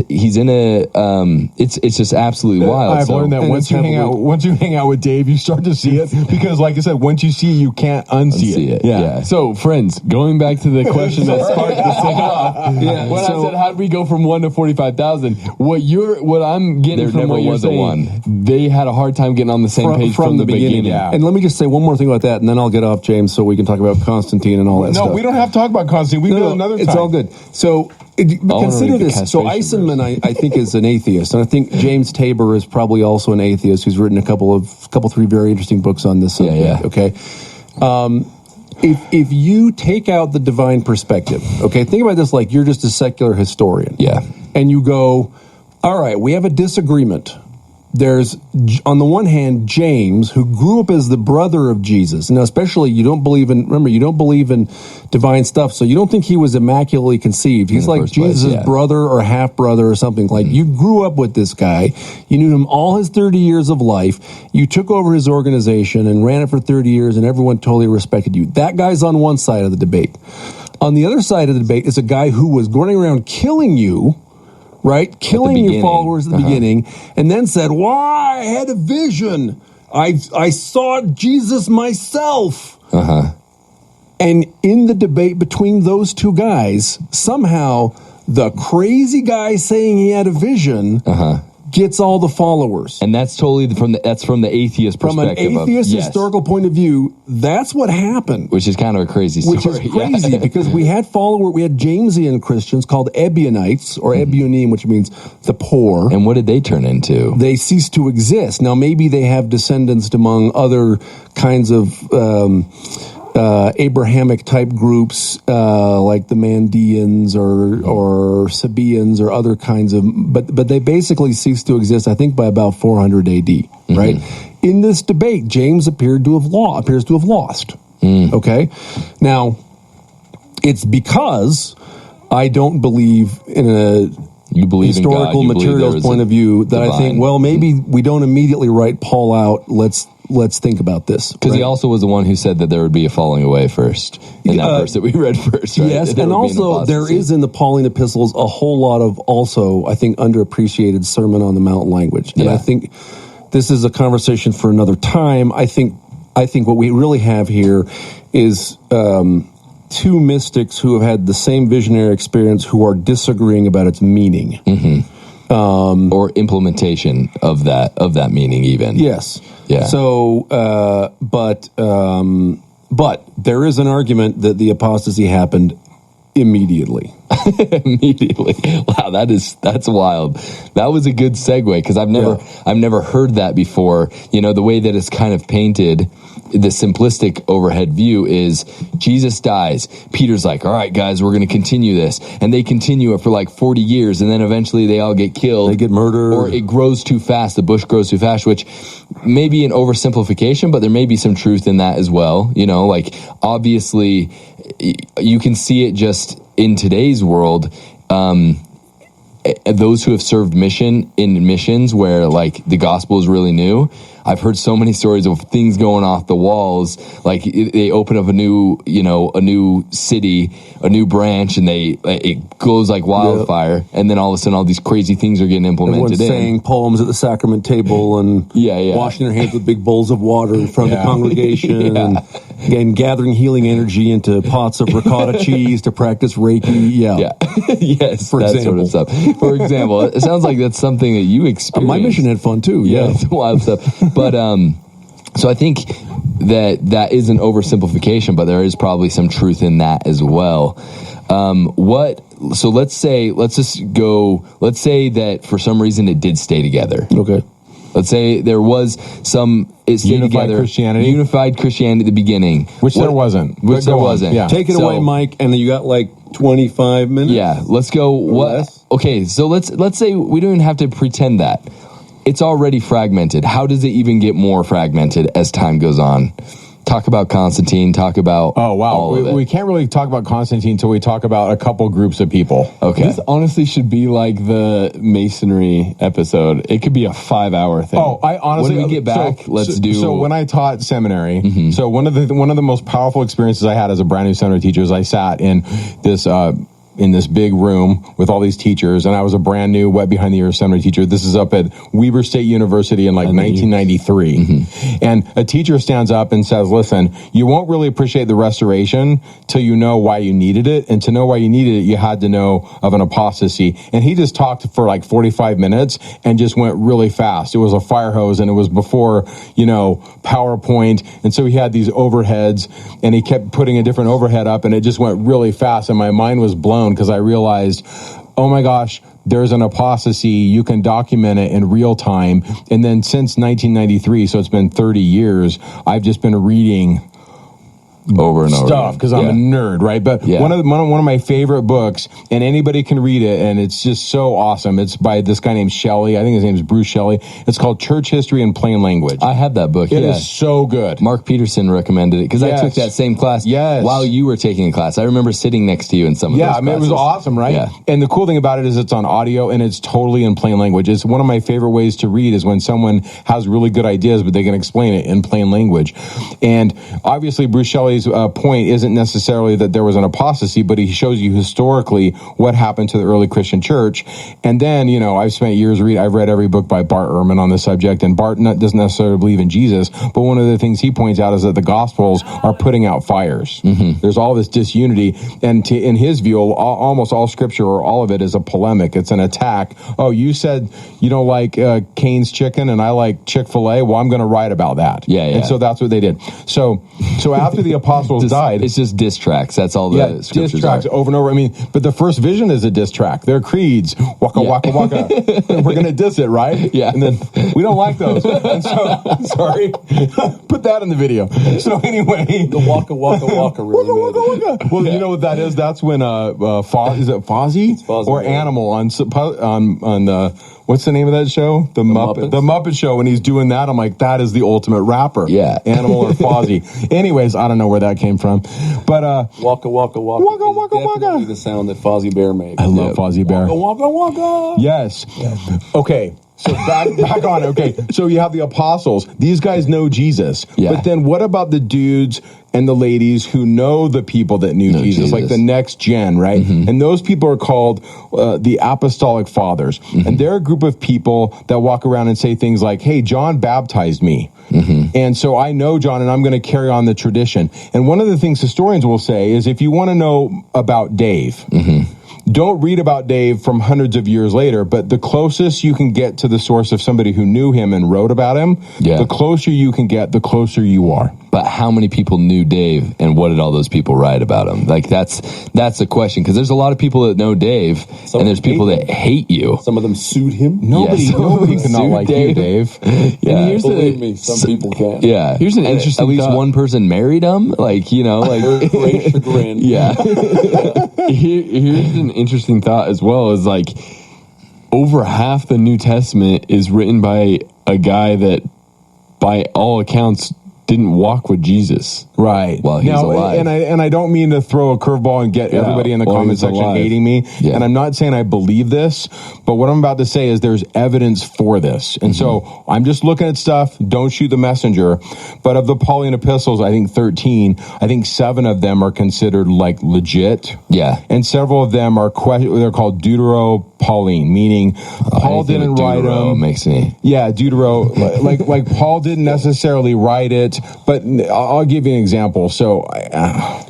it's just absolutely wild. I've learned that once you hang out with Dave, you start to see it, because like I said, once you see it, you can't unsee it. Yeah. So friends, going back to the question that sparked the thing off. I said, how did we go from 1 to 45,000? What I'm getting from what you're saying, they had a hard time getting on the same page from the beginning. Yeah. And let me just say one more thing about that, and then I'll get off, James, so we can talk about Constantine and all that stuff. No, we don't have to talk about Constantine. We do it another time. It's all good. So consider this. So Eisenman, I think, is an atheist, and I think James Tabor is probably also an atheist who's written a couple, three very interesting books on this subject. Yeah. Okay. If you take out the divine perspective, okay, think about this like you're just a secular historian. Yeah. And you go, all right, we have a disagreement. There's, on the one hand, James, who grew up as the brother of Jesus. Now, especially, you don't believe in divine stuff, so you don't think he was immaculately conceived. He's like Jesus' brother or half-brother or something. Like, you grew up with this guy. You knew him all his 30 years of life. You took over his organization and ran it for 30 years, and everyone totally respected you. That guy's on one side of the debate. On the other side of the debate is a guy who was going around killing you, right? Killing your followers at the beginning, and then said, I had a vision. I saw Jesus myself. And in the debate between those two guys, somehow the crazy guy saying he had a vision gets all the followers. And that's totally from the atheist perspective. From an atheist yes. historical point of view, that's what happened. Which is kind of a crazy story. Which is crazy because we had Jamesian Christians called Ebionites, or Ebionim, which means the poor. And what did they turn into? They ceased to exist. Now, maybe they have descendants among other kinds of Abrahamic type groups, like the Mandeans or Sabaeans or other kinds of, but they basically ceased to exist, I think, by about 400 AD, right? In this debate, James appears to have lost. Okay? Now, it's because I don't believe in a historical materials point of view that divine. I think, well, maybe we don't immediately write Paul out. Let's think about this. Because he also was the one who said that there would be a falling away first in that verse that we read first, right? Yes, and also there is in the Pauline epistles a whole lot of also, I think, underappreciated Sermon on the Mount language. And I think this is a conversation for another time. I think what we really have here is two mystics who have had the same visionary experience who are disagreeing about its meaning. Or implementation of that meaning even. Yes. Yeah. So, but there is an argument that the apostasy happened immediately. Immediately. Wow, that's wild. That was a good segue because I've never heard that before. You know, the way that it's kind of painted, the simplistic overhead view is Jesus dies. Peter's like, all right, guys, we're going to continue this. And they continue it for like 40 years. And then eventually they all get killed. They get murdered. Or it grows too fast. The bush grows too fast, which may be an oversimplification, but there may be some truth in that as well. You know, like obviously you can see it just in today's world. Those who have served missions where like the gospel is really new. I've heard so many stories of things going off the walls. Like they open up a new city, a new branch, and it goes like wildfire. And then all of a sudden, all these crazy things are getting implemented. Everyone's saying poems at the sacrament table and washing their hands with big bowls of water in front of the congregation and gathering healing energy into pots of ricotta cheese to practice Reiki. Yes, for that example. sort of stuff. For example, it sounds like that's something that you experienced. My mission had fun too. Yeah, it's wild stuff. But so I think that is an oversimplification, but there is probably some truth in that as well. So let's say that for some reason it did stay together. Okay. Let's say there was it stayed Unified together. Christianity? Unified Christianity at the beginning. There wasn't. Yeah. Take it away, Mike, and then you got like 25 minutes. Yeah, let's go. Less? Okay, so let's say we don't even have to pretend that. It's already fragmented. How does it even get more fragmented as time goes on? Talk about Constantine. Talk about all of it. We can't really talk about Constantine until we talk about a couple groups of people. Okay. This honestly should be like the Masonry episode. It could be a 5-hour thing. Oh, I honestly. When we get back, let's do. So when I taught seminary, so one of the most powerful experiences I had as a brand new seminary teacher is I sat in this big room with all these teachers, and I was a brand new wet behind the ears seminary teacher. This is up at Weber State University in like 1993. And a teacher stands up and says, listen, you won't really appreciate the restoration till you know why you needed it. And to know why you needed it, you had to know of an apostasy. And he just talked for like 45 minutes and just went really fast. It was a fire hose, and it was before, PowerPoint. And so he had these overheads, and he kept putting a different overhead up, and it just went really fast. And my mind was blown because I realized, oh my gosh, there's an apostasy. You can document it in real time. And then since 1993, so it's been 30 years, I've just been reading over and over stuff because I'm a nerd, right? But one of my favorite books, and anybody can read it, and it's just so awesome. It's by this guy named Shelley. I think his name is Bruce Shelley. It's called Church History in Plain Language. I have that book. It is so good. Mark Peterson recommended it because I took that same class while you were taking a class. I remember sitting next to you in some of those classes. It was awesome, right? Yeah. And the cool thing about it is it's on audio and it's totally in plain language. It's one of my favorite ways to read is when someone has really good ideas, but they can explain it in plain language. And obviously Bruce Shelley Kelly's point isn't necessarily that there was an apostasy, but he shows you historically what happened to the early Christian church. And then, I've spent years I've read every book by Bart Ehrman on the subject, and Bart doesn't necessarily believe in Jesus, but one of the things he points out is that the Gospels are putting out fires. There's all this disunity, and in his view, almost all Scripture, or all of it, is a polemic. It's an attack. Oh, you said you don't like Cane's chicken, and I like Chick-fil-A. Well, I'm going to write about that. Yeah. And so that's what they did. So after the apostles died, it's just diss tracks. That's all the scriptures diss tracks are. over and over. I mean, but the first vision is a diss track. Their creeds, waka waka waka. We're going to diss it, right? Yeah. And then we don't like those. And so, sorry, put that in the video. So anyway, The waka waka waka really waka waka waka. Well, you know what that is? That's when is it Fozzie or yeah. Animal on the. What's the name of that show? The Muppet Show. When he's doing that, I'm like, that is the ultimate rapper. Yeah. Animal or Fozzie. Anyways, I don't know where that came from. But Waka waka waka. Waka, is waka, waka. definitely the sound that Fozzie Bear makes. I love Fozzie Bear. Waka waka waka. Yes. Okay. So back on it. Okay. So you have the apostles. These guys know Jesus. Yeah. But then what about the dudes and the ladies who know the people that knew Jesus, like the next gen, right? And those people are called the Apostolic Fathers. And they're a group of people that walk around and say things like, hey, John baptized me. And so I know John, and I'm going to carry on the tradition. And one of the things historians will say is, if you want to know about Dave, don't read about Dave from hundreds of years later, but the closest you can get to the source of somebody who knew him and wrote about him, the closer you can get, the closer you are. But how many people knew Dave, and what did all those people write about him? Like, that's the question, because there's a lot of people that know Dave, and there's people that hate you. Some of them sued him. Nobody cannot like you, Dave. And here's Believe me, some people can. Yeah, Here's an interesting At least thought. one person married him, like Great chagrin. yeah. Here's an interesting thought as well, is like over half the New Testament is written by a guy that by all accounts didn't walk with Jesus. Right. Well, he's alive. And I don't mean to throw a curveball and get everybody in the comment he's section alive. hating me. Yeah. And I'm not saying I believe this, but what I'm about to say is there's evidence for this. And so I'm just looking at stuff. Don't shoot the messenger. But of the Pauline epistles, I think 13, I think 7 of them are considered like legit. Yeah. And several of them are they're called Deutero-Pauline, meaning Paul didn't write them. Makes me. Yeah, Deutero, like Paul didn't necessarily write it, but I'll give you an example. So,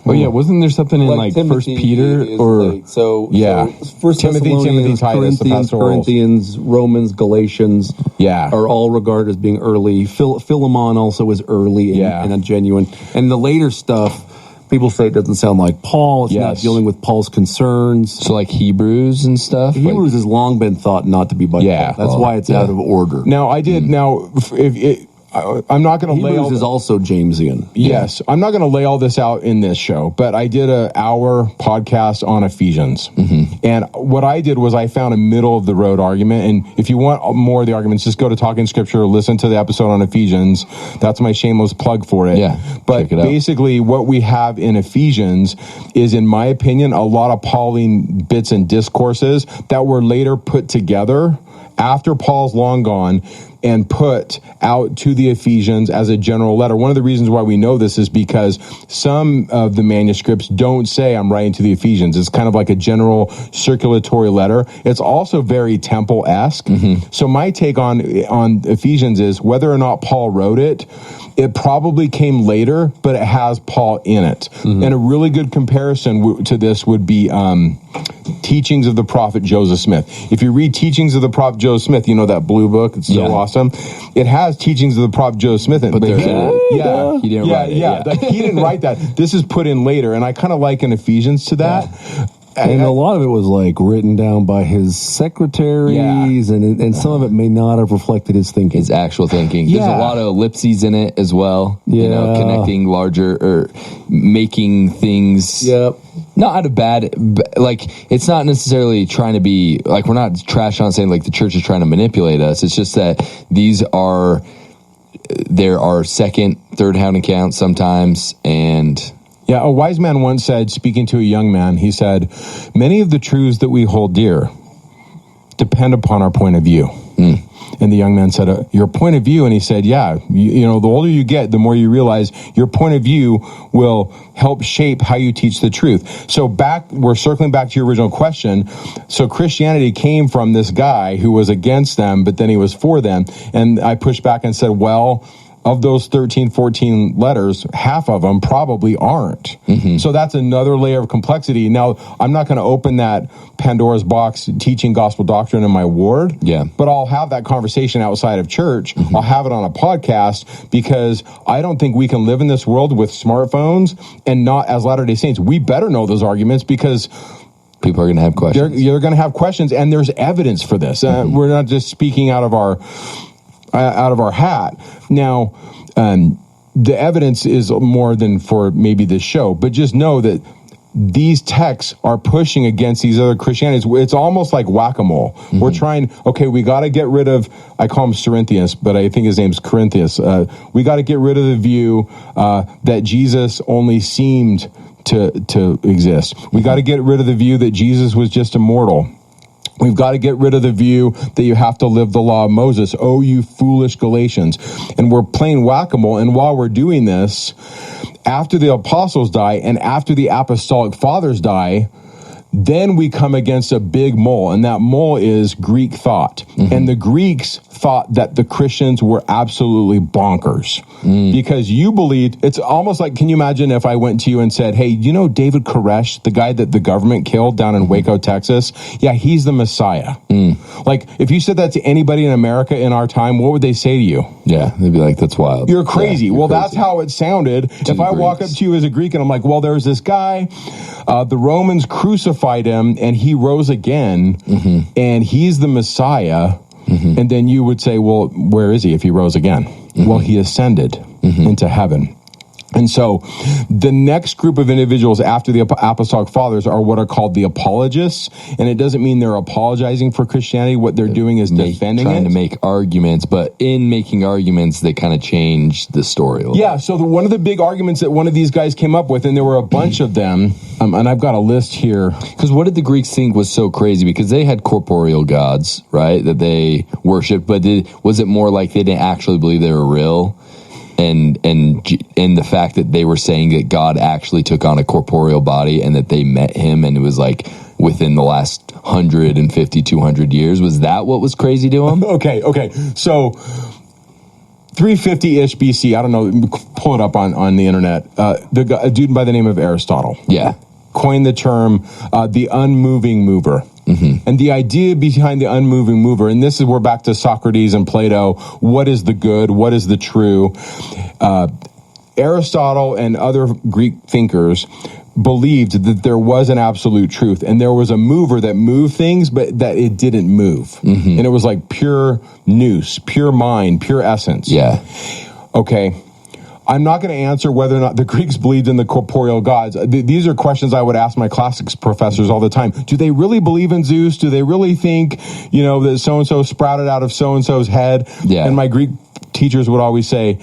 Wasn't there something in like First Peter or First Timothy, Thessalonians, Titus, the Corinthians, pastorals. Corinthians, Romans, Galatians, are all regarded as being early. Philemon also is early and a genuine. And the later stuff, people say it doesn't sound like Paul. It's not dealing with Paul's concerns. So like Hebrews and stuff. Hebrews has long been thought not to be by Paul. That's why it's out of order. Now, I'm not going to lay Hebrews is also Jamesian. Yes, I'm not going to lay all this out in this show, but I did an hour podcast on Ephesians. And what I did was I found a middle of the road argument. And if you want more of the arguments, just go to Talking Scripture, listen to the episode on Ephesians. That's my shameless plug for it. Yeah, but basically what we have in Ephesians is, in my opinion, a lot of Pauline bits and discourses that were later put together after Paul's long gone and put out to the Ephesians as a general letter. One of the reasons why we know this is because some of the manuscripts don't say I'm writing to the Ephesians. It's kind of like a general circulatory letter. It's also very temple-esque. So my take on Ephesians is, whether or not Paul wrote it, it probably came later, but it has Paul in it. And a really good comparison to this would be Teachings of the Prophet Joseph Smith. If you read Teachings of the Prophet Joseph Smith, you know that blue book, it's so awesome. It has Teachings of the Prophet Joseph Smith in it. But he didn't write it. He didn't write that. This is put in later, and I kind of liken Ephesians to that. And a lot of it was like written down by his secretaries, and some of it may not have reflected his thinking. His actual thinking. There's a lot of ellipses in it as well. You know, connecting larger or making things. Not out of bad, like, it's not necessarily trying to be, like, we're not trash on saying, like, the church is trying to manipulate us. It's just that there are second, third-hand accounts sometimes, and... Yeah, a wise man once said, speaking to a young man, he said, many of the truths that we hold dear depend upon our point of view. And the young man said, your point of view? And he said, yeah, you know, the older you get, the more you realize your point of view will help shape how you teach the truth. So we're circling back to your original question. So Christianity came from this guy who was against them, but then he was for them. And I pushed back and said, well, of those 13, 14 letters, half of them probably aren't. So that's another layer of complexity. Now, I'm not going to open that Pandora's box teaching gospel doctrine in my ward, but I'll have that conversation outside of church. I'll have it on a podcast, because I don't think we can live in this world with smartphones and not, as Latter-day Saints, we better know those arguments, because people are going to have questions. You're going to have questions, and there's evidence for this. We're not just speaking out of our hat. Now, the evidence is more than for maybe this show, but just know that these texts are pushing against these other Christianities. It's almost like whack-a-mole. We're trying, we got to get rid of, I call him Cerinthius, but I think his name's Corinthius. We got to get rid of the view that Jesus only seemed to exist. We got to get rid of the view that Jesus was just immortal. We've got to get rid of the view that you have to live the law of Moses. Oh, you foolish Galatians. And we're playing whack-a-mole. And while we're doing this, after the apostles die and after the apostolic fathers die, then we come against a big mole, and that mole is Greek thought. And the Greeks thought that the Christians were absolutely bonkers because you believed, it's almost like, can you imagine if I went to you and said, hey, you know David Koresh, the guy that the government killed down in Waco, Texas? Yeah, he's the Messiah. Like, if you said that to anybody in America in our time, what would they say to you? Yeah, they'd be like, that's wild. You're crazy. Well, that's how it sounded. If I walk up to you as a Greek and I'm like, well, there's this guy, the Romans crucified him and he rose again, and he's the Messiah. And then you would say, well, where is he if he rose again? Well, he ascended into heaven. And so the next group of individuals after the apostolic fathers are what are called the apologists. And it doesn't mean they're apologizing for Christianity. What they're doing is defending trying to make arguments, but in making arguments, they kind of change the story a little. Yeah, so one of the big arguments that one of these guys came up with, and there were a bunch of them, and I've got a list here. Because what did the Greeks think was so crazy? Because they had corporeal gods, right, that they worshipped, but was it more like they didn't actually believe they were real? And the fact that they were saying that God actually took on a corporeal body and that they met him, and it was like within the last 150, 200 years. Was that what was crazy to him? Okay. So 350-ish BC, I don't know, pull it up on the internet. A dude by the name of Aristotle. Yeah. Coined the term the unmoving mover. And the idea behind the unmoving mover, and this is, we're back to Socrates and Plato, what is the good, what is the true? Aristotle and other Greek thinkers believed that there was an absolute truth, and there was a mover that moved things, but that it didn't move. And it was like pure nous, pure mind, pure essence. Yeah. Okay. I'm not going to answer whether or not the Greeks believed in the corporeal gods. These are questions I would ask my classics professors all the time. Do they really believe in Zeus? Do they really think, that so-and-so sprouted out of so-and-so's head? Yeah. And my Greek teachers would always say,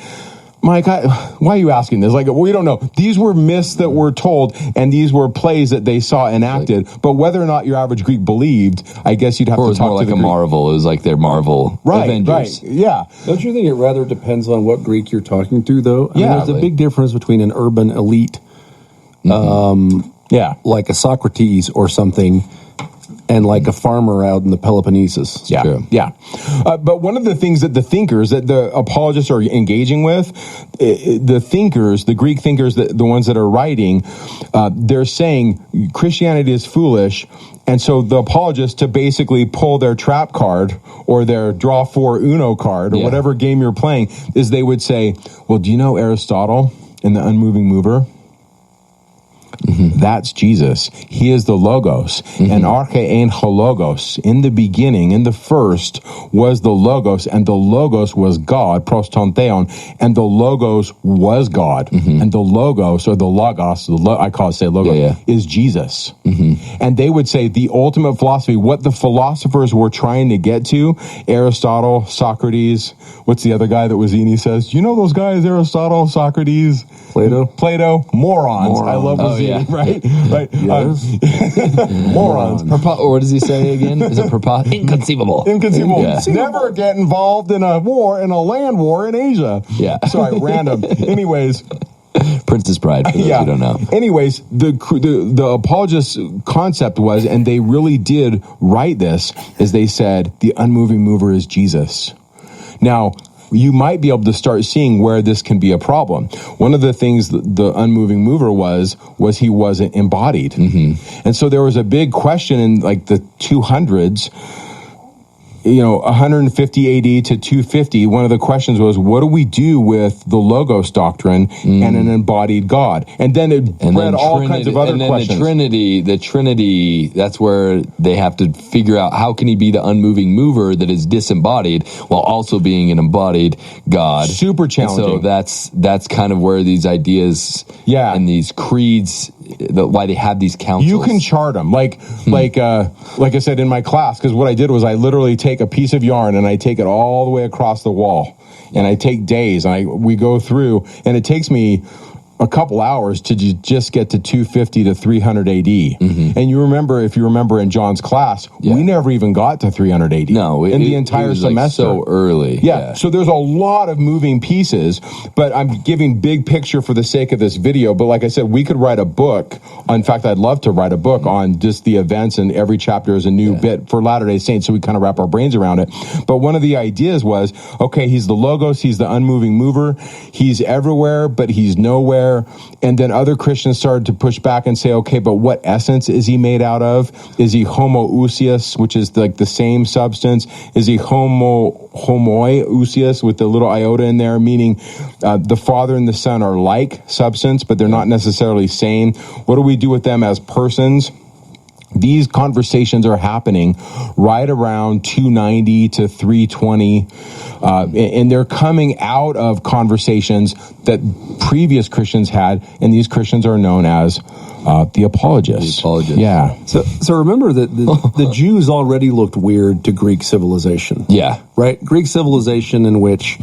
Mike, why are you asking this? Like, we don't know. These were myths that were told, and these were plays that they saw enacted. But whether or not your average Greek believed, I guess you'd have to talk to the Greek. Or it was more like a Marvel. It was like their Marvel Avengers. Right, yeah. Don't you think it rather depends on what Greek you're talking to, though? I mean, there's a big difference between an urban elite, like a Socrates or something, and like a farmer out in the Peloponnesus. Yeah. But one of the things that the thinkers, that the apologists are engaging with, the Greek thinkers, the ones that are writing, they're saying Christianity is foolish. And so the apologists, to basically pull their trap card or their draw four Uno card or whatever game you're playing, is they would say, well, do you know Aristotle in the unmoving mover? That's Jesus. He is the Logos. And arche ein hologos. In the beginning, in the first, was the Logos, and the Logos was God, prostontheon, and the Logos was God. And the Logos, or the Logos, is Jesus. And they would say the ultimate philosophy, what the philosophers were trying to get to, Aristotle, Socrates, what's the other guy that was in? He says, you know those guys, Aristotle, Socrates? Plato, morons. I love Waziri, right? Yes. Morons. What does he say again? Is it inconceivable? Inconceivable. Yeah. Never get involved in a land war in Asia. Yeah. Sorry, random. Anyways. Princess Bride, for those who don't know. Anyways, the apologist concept was, and they really did write this, is they said the unmoving mover is Jesus. Now, you might be able to start seeing where this can be a problem. One of the things the unmoving mover was he wasn't embodied. Mm-hmm. And so there was a big question in like the 200s, 150 AD to 250, one of the questions was, what do we do with the Logos doctrine and an embodied God? And then it bred all kinds of other questions. The Trinity, that's where they have to figure out how can he be the unmoving mover that is disembodied while also being an embodied God. Super challenging. And so that's kind of where these ideas and these creeds, why they have these councils. You can chart them, like I said in my class, because what I did was I literally take a piece of yarn and I take it all the way across the wall, and I take days, and we go through, and it takes me a couple hours to just get to 250 to 300 AD. Mm-hmm. And if you remember in John's class, we never even got to 300 AD. No, in the entire semester. Like so early. Yeah. So there's a lot of moving pieces, but I'm giving big picture for the sake of this video. But like I said, we could write a book. In fact, I'd love to write a book on just the events, and every chapter is a new bit for Latter-day Saints, so we kind of wrap our brains around it. But one of the ideas was, okay, he's the Logos, he's the unmoving mover, he's everywhere, but he's nowhere. And then other Christians started to push back and say, okay, but what essence is he made out of? Is he homoousios, which is like the same substance? Is he homoousios with the little iota in there, meaning the Father and the Son are like substance, but they're not necessarily same? What do we do with them as persons? These conversations are happening right around 290 to 320, and they're coming out of conversations that previous Christians had, and these Christians are known as the apologists. Yeah. So remember that the Jews already looked weird to Greek civilization. Yeah. Right? Greek civilization in which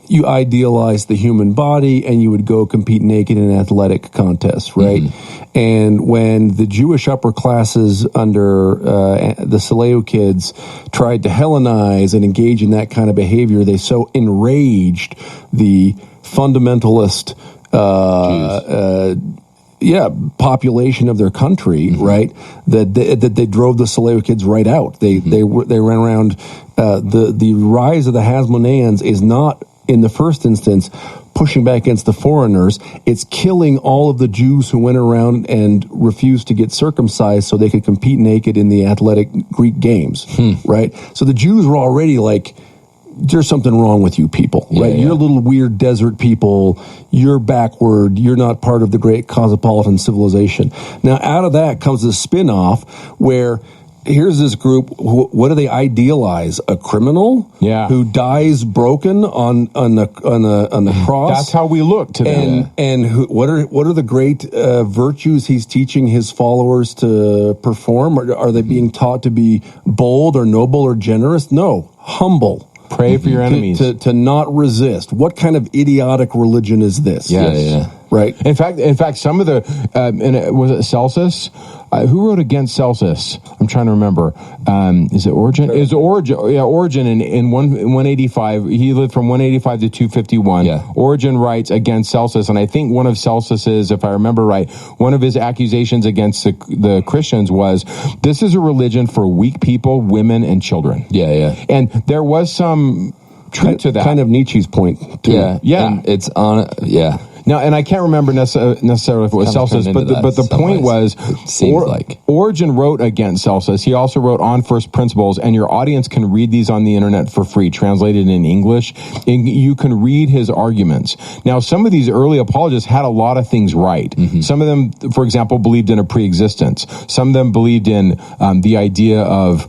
you idealize the human body and you would go compete naked in athletic contests, right? Mm-hmm. And when the Jewish upper classes under the Seleucids tried to Hellenize and engage in that kind of behavior, they so enraged the fundamentalist population of their country, right? That they drove the Seleucids right out. They ran around. The rise of the Hasmoneans is not, in the first instance, pushing back against the foreigners. It's killing all of the Jews who went around and refused to get circumcised so they could compete naked in the athletic Greek games, right? So the Jews were already like, there's something wrong with you people, right? Yeah. You're little weird desert people. You're backward. You're not part of the great cosmopolitan civilization. Now, out of that comes a spin-off where here's this group. What do they idealize? A criminal, who dies broken on the cross. That's how we look to them. And what are the great virtues he's teaching his followers to perform? Are they being taught to be bold or noble or generous? No, humble. Pray for your enemies. To not resist. What kind of idiotic religion is this? Yes. Right. In fact, some of the was it Celsus? Who wrote against Celsus? I'm trying to remember. Is it Origen? Is Origen? Yeah, Origen in 185. He lived from 185 to 251. Yeah. Origen writes against Celsus, and I think one of Celsus's, if I remember right, one of his accusations against the Christians was, this is a religion for weak people, women, and children. Yeah. And there was some truth to that. Kind of Nietzsche's point, too. Yeah. And it's on. Yeah. Now, and I can't remember necessarily if it was Celsus, but the point was, Origen wrote against Celsus. He also wrote on First Principles, and your audience can read these on the internet for free, translated in English. And you can read his arguments. Now, some of these early apologists had a lot of things right. Mm-hmm. Some of them, for example, believed in a pre-existence. Some of them believed in the idea of,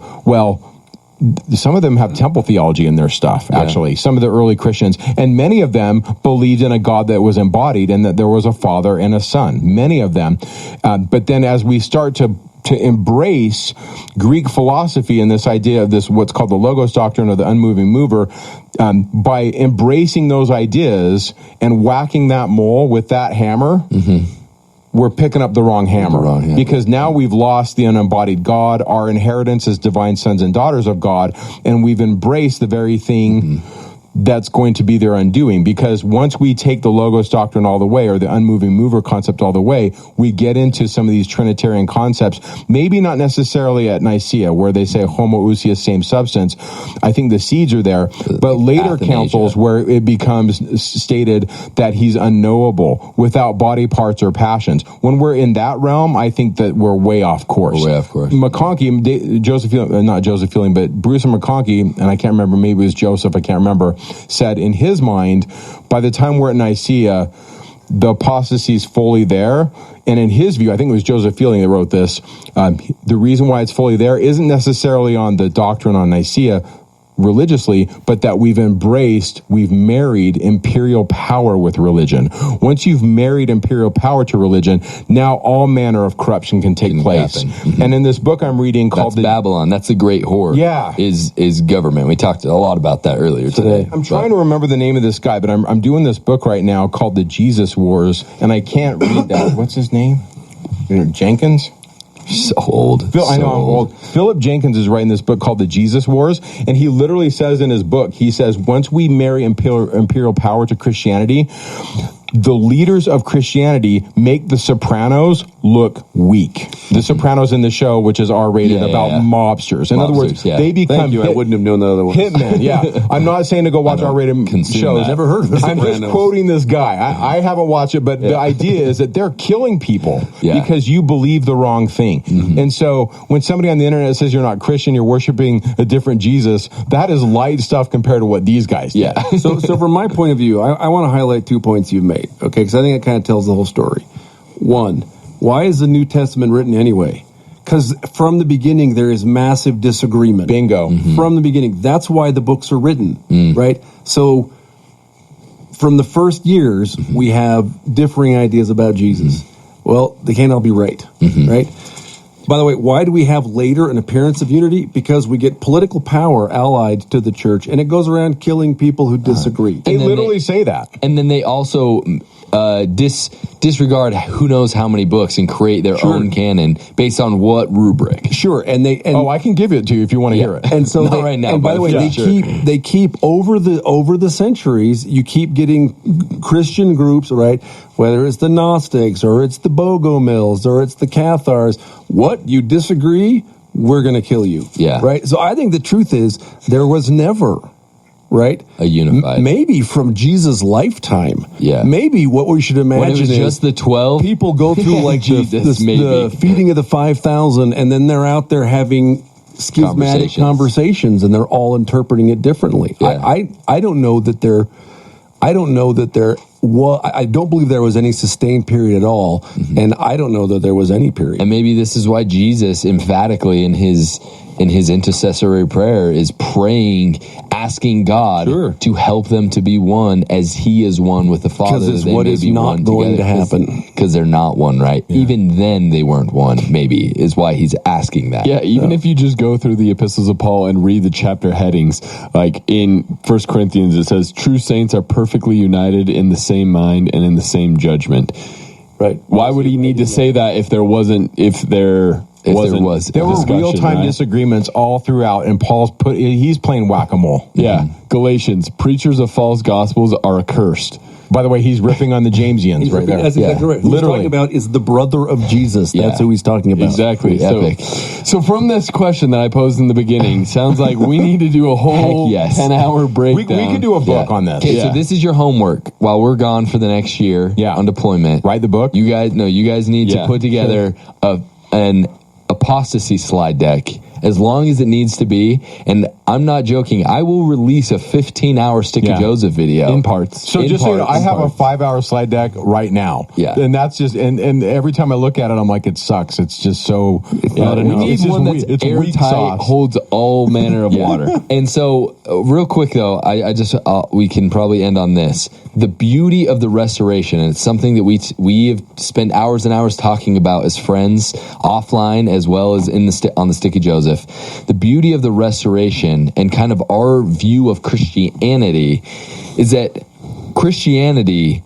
some of them have temple theology in their stuff, actually. Yeah. Some of the early Christians. And many of them believed in a God that was embodied and that there was a Father and a Son. Many of them. But then as we start to to embrace Greek philosophy and this idea of this, what's called the Logos doctrine or the unmoving mover, by embracing those ideas and whacking that mole with that hammer, we're picking up the wrong hammer. Because now we've lost the unembodied God, our inheritance as divine sons and daughters of God, and we've embraced the very thing that's going to be their undoing. Because once we take the Logos doctrine all the way, or the unmoving mover concept all the way, we get into some of these Trinitarian concepts, maybe not necessarily at Nicaea, where they say homoousios, same substance. I think the seeds are there, but later councils where it becomes stated that he's unknowable, without body parts or passions. When we're in that realm, I think that we're way off course. McConkie, not Joseph Fielding, but Bruce and McConkie, and I can't remember, maybe it was Joseph, I can't remember, said in his mind, by the time we're at Nicaea, the apostasy is fully there. And in his view, I think it was Joseph Fielding that wrote this, the reason why it's fully there isn't necessarily on the doctrine on Nicaea religiously, but that we've married imperial power with religion. Once you've married imperial power to religion, now all manner of corruption can take place. And in this book I'm reading called Babylon, that's the great whore. Is government. We talked a lot about that earlier today. I'm trying to remember the name of this guy, but I'm doing this book right now called The Jesus Wars, and I can't read that. What's his name? Jenkins? So old. I know I'm old. Philip Jenkins is writing this book called The Jesus Wars, and he literally says in his book, he says, once we marry imperial power to Christianity, the leaders of Christianity make the Sopranos look weak. The Sopranos in the show, which is R-rated, about mobsters. In other words, they become... Thank you. I wouldn't have known the other one. Hitmen, I'm not saying to go watch R-rated shows. Never heard of it. I'm just quoting this guy. I haven't watched it, but the idea is that they're killing people because you believe the wrong thing. And so when somebody on the internet says you're not Christian, you're worshiping a different Jesus, that is light stuff compared to what these guys do. So from my point of view, I want to highlight 2 points you've made. Okay, because I think it kind of tells the whole story. One, why is the New Testament written anyway? Because from the beginning, there is massive disagreement. Bingo. From the beginning. That's why the books are written, right? So from the first years, we have differing ideas about Jesus. Well, they can't all be right, right? By the way, why do we have later an appearance of unity? Because we get political power allied to the church, and it goes around killing people who disagree. They literally say that. And then they also disregard who knows how many books and create their own canon based on what rubric. And I can give it to you if you want to hear it. And so Not right now. And by the way, they keep over the centuries, you keep getting Christian groups, right? Whether it's the Gnostics or it's the Bogomils or it's the Cathars. What? You disagree? We're going to kill you. Right? So I think the truth is there was never, right? A unified. Maybe from Jesus' lifetime. Maybe what we should imagine when it was is just the 12. People go through like the feeding of the 5,000, and then they're out there having schismatic conversations, and they're all interpreting it differently. I don't know that there. I don't know that there. Well, I don't believe there was any sustained period at all, and I don't know that there was any period. And maybe this is why Jesus emphatically in his intercessory prayer is praying, asking God to help them to be one as he is one with the Father. Because it's what is not going to happen. Because they're not one, right? Even then they weren't one, maybe, is why he's asking that. Even if you just go through the epistles of Paul and read the chapter headings, like in 1 Corinthians, it says, true saints are perfectly united in the same mind and in the same judgment. Right. Why would he need to say that if there wasn't, there were real-time disagreements all throughout, and he's playing whack-a-mole. Galatians, preachers of false gospels are accursed. By the way, he's ripping on the Jamesians right there. That's exactly right. What he's talking about is the brother of Jesus. That's who he's talking about. Exactly. So from this question that I posed in the beginning, sounds like we need to do a whole 10-hour breakdown. We could do a book on this. Okay, so this is your homework while we're gone for the next year on deployment. Write the book. You guys need to put together an apostasy slide deck as long as it needs to be, and I'm not joking. I will release a 15-hour Sticky Joseph video in parts. So just so you know, I have a 5-hour slide deck right now. Yeah. And that's just, and every time I look at it, I'm like, it sucks. It's just so, we need one that's airtight, holds all manner of water. And so, real quick though, I just, we can probably end on this. The beauty of the restoration, and it's something that we have spent hours and hours talking about as friends, offline as well as on the Sticky Joseph. The beauty of the restoration and kind of our view of Christianity is that Christianity,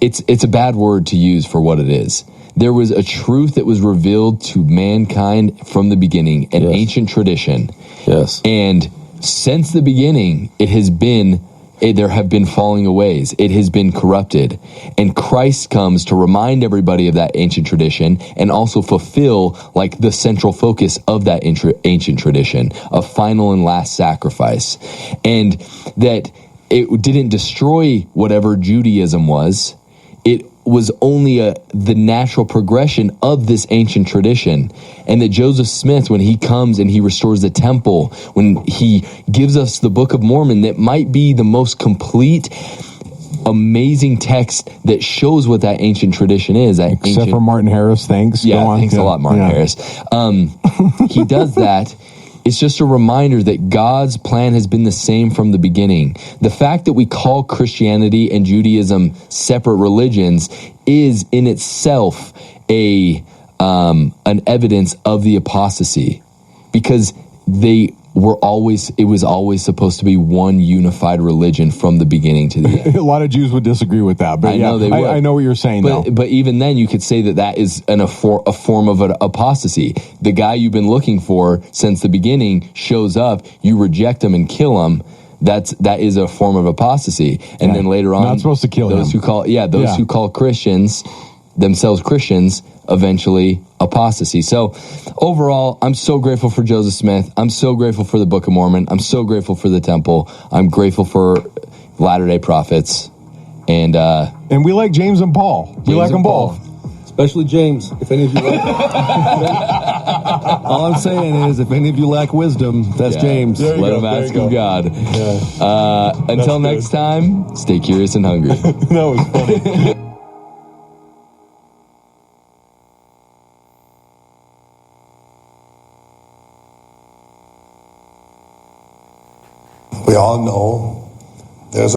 it's a bad word to use for what it is. There was a truth that was revealed to mankind from the beginning, an ancient tradition. Yes. And since the beginning, there have been falling aways. It has been corrupted. And Christ comes to remind everybody of that ancient tradition and also fulfill like the central focus of that ancient tradition, a final and last sacrifice. And that it didn't destroy whatever Judaism was. It was only the natural progression of this ancient tradition. And that Joseph Smith, when he comes and he restores the temple, when he gives us the Book of Mormon, that might be the most complete, amazing text that shows what that ancient tradition is. Except for Martin Harris, thanks. Yeah, thanks a lot, Martin Harris. He does that. It's just a reminder that God's plan has been the same from the beginning. The fact that we call Christianity and Judaism separate religions is in itself an evidence of the apostasy, because it was always supposed to be one unified religion from the beginning to the end. A lot of Jews would disagree with that, but I know they would. I know what you're saying. But even then, you could say that is a form of an apostasy. The guy you've been looking for since the beginning shows up, you reject him and kill him. That is a form of apostasy. And then later on, not supposed to kill those him. Who call Christians themselves Christians, eventually apostasy. So overall, I'm so grateful for Joseph Smith. I'm so grateful for the Book of Mormon. I'm so grateful for the temple. I'm grateful for Latter-day Prophets. And we like James and Paul. We like them both. Especially James. If any of you like, all I'm saying is, if any of you lack wisdom, that's James. Let him ask of God. Yeah. Until next time, stay curious and hungry. That was funny. We all know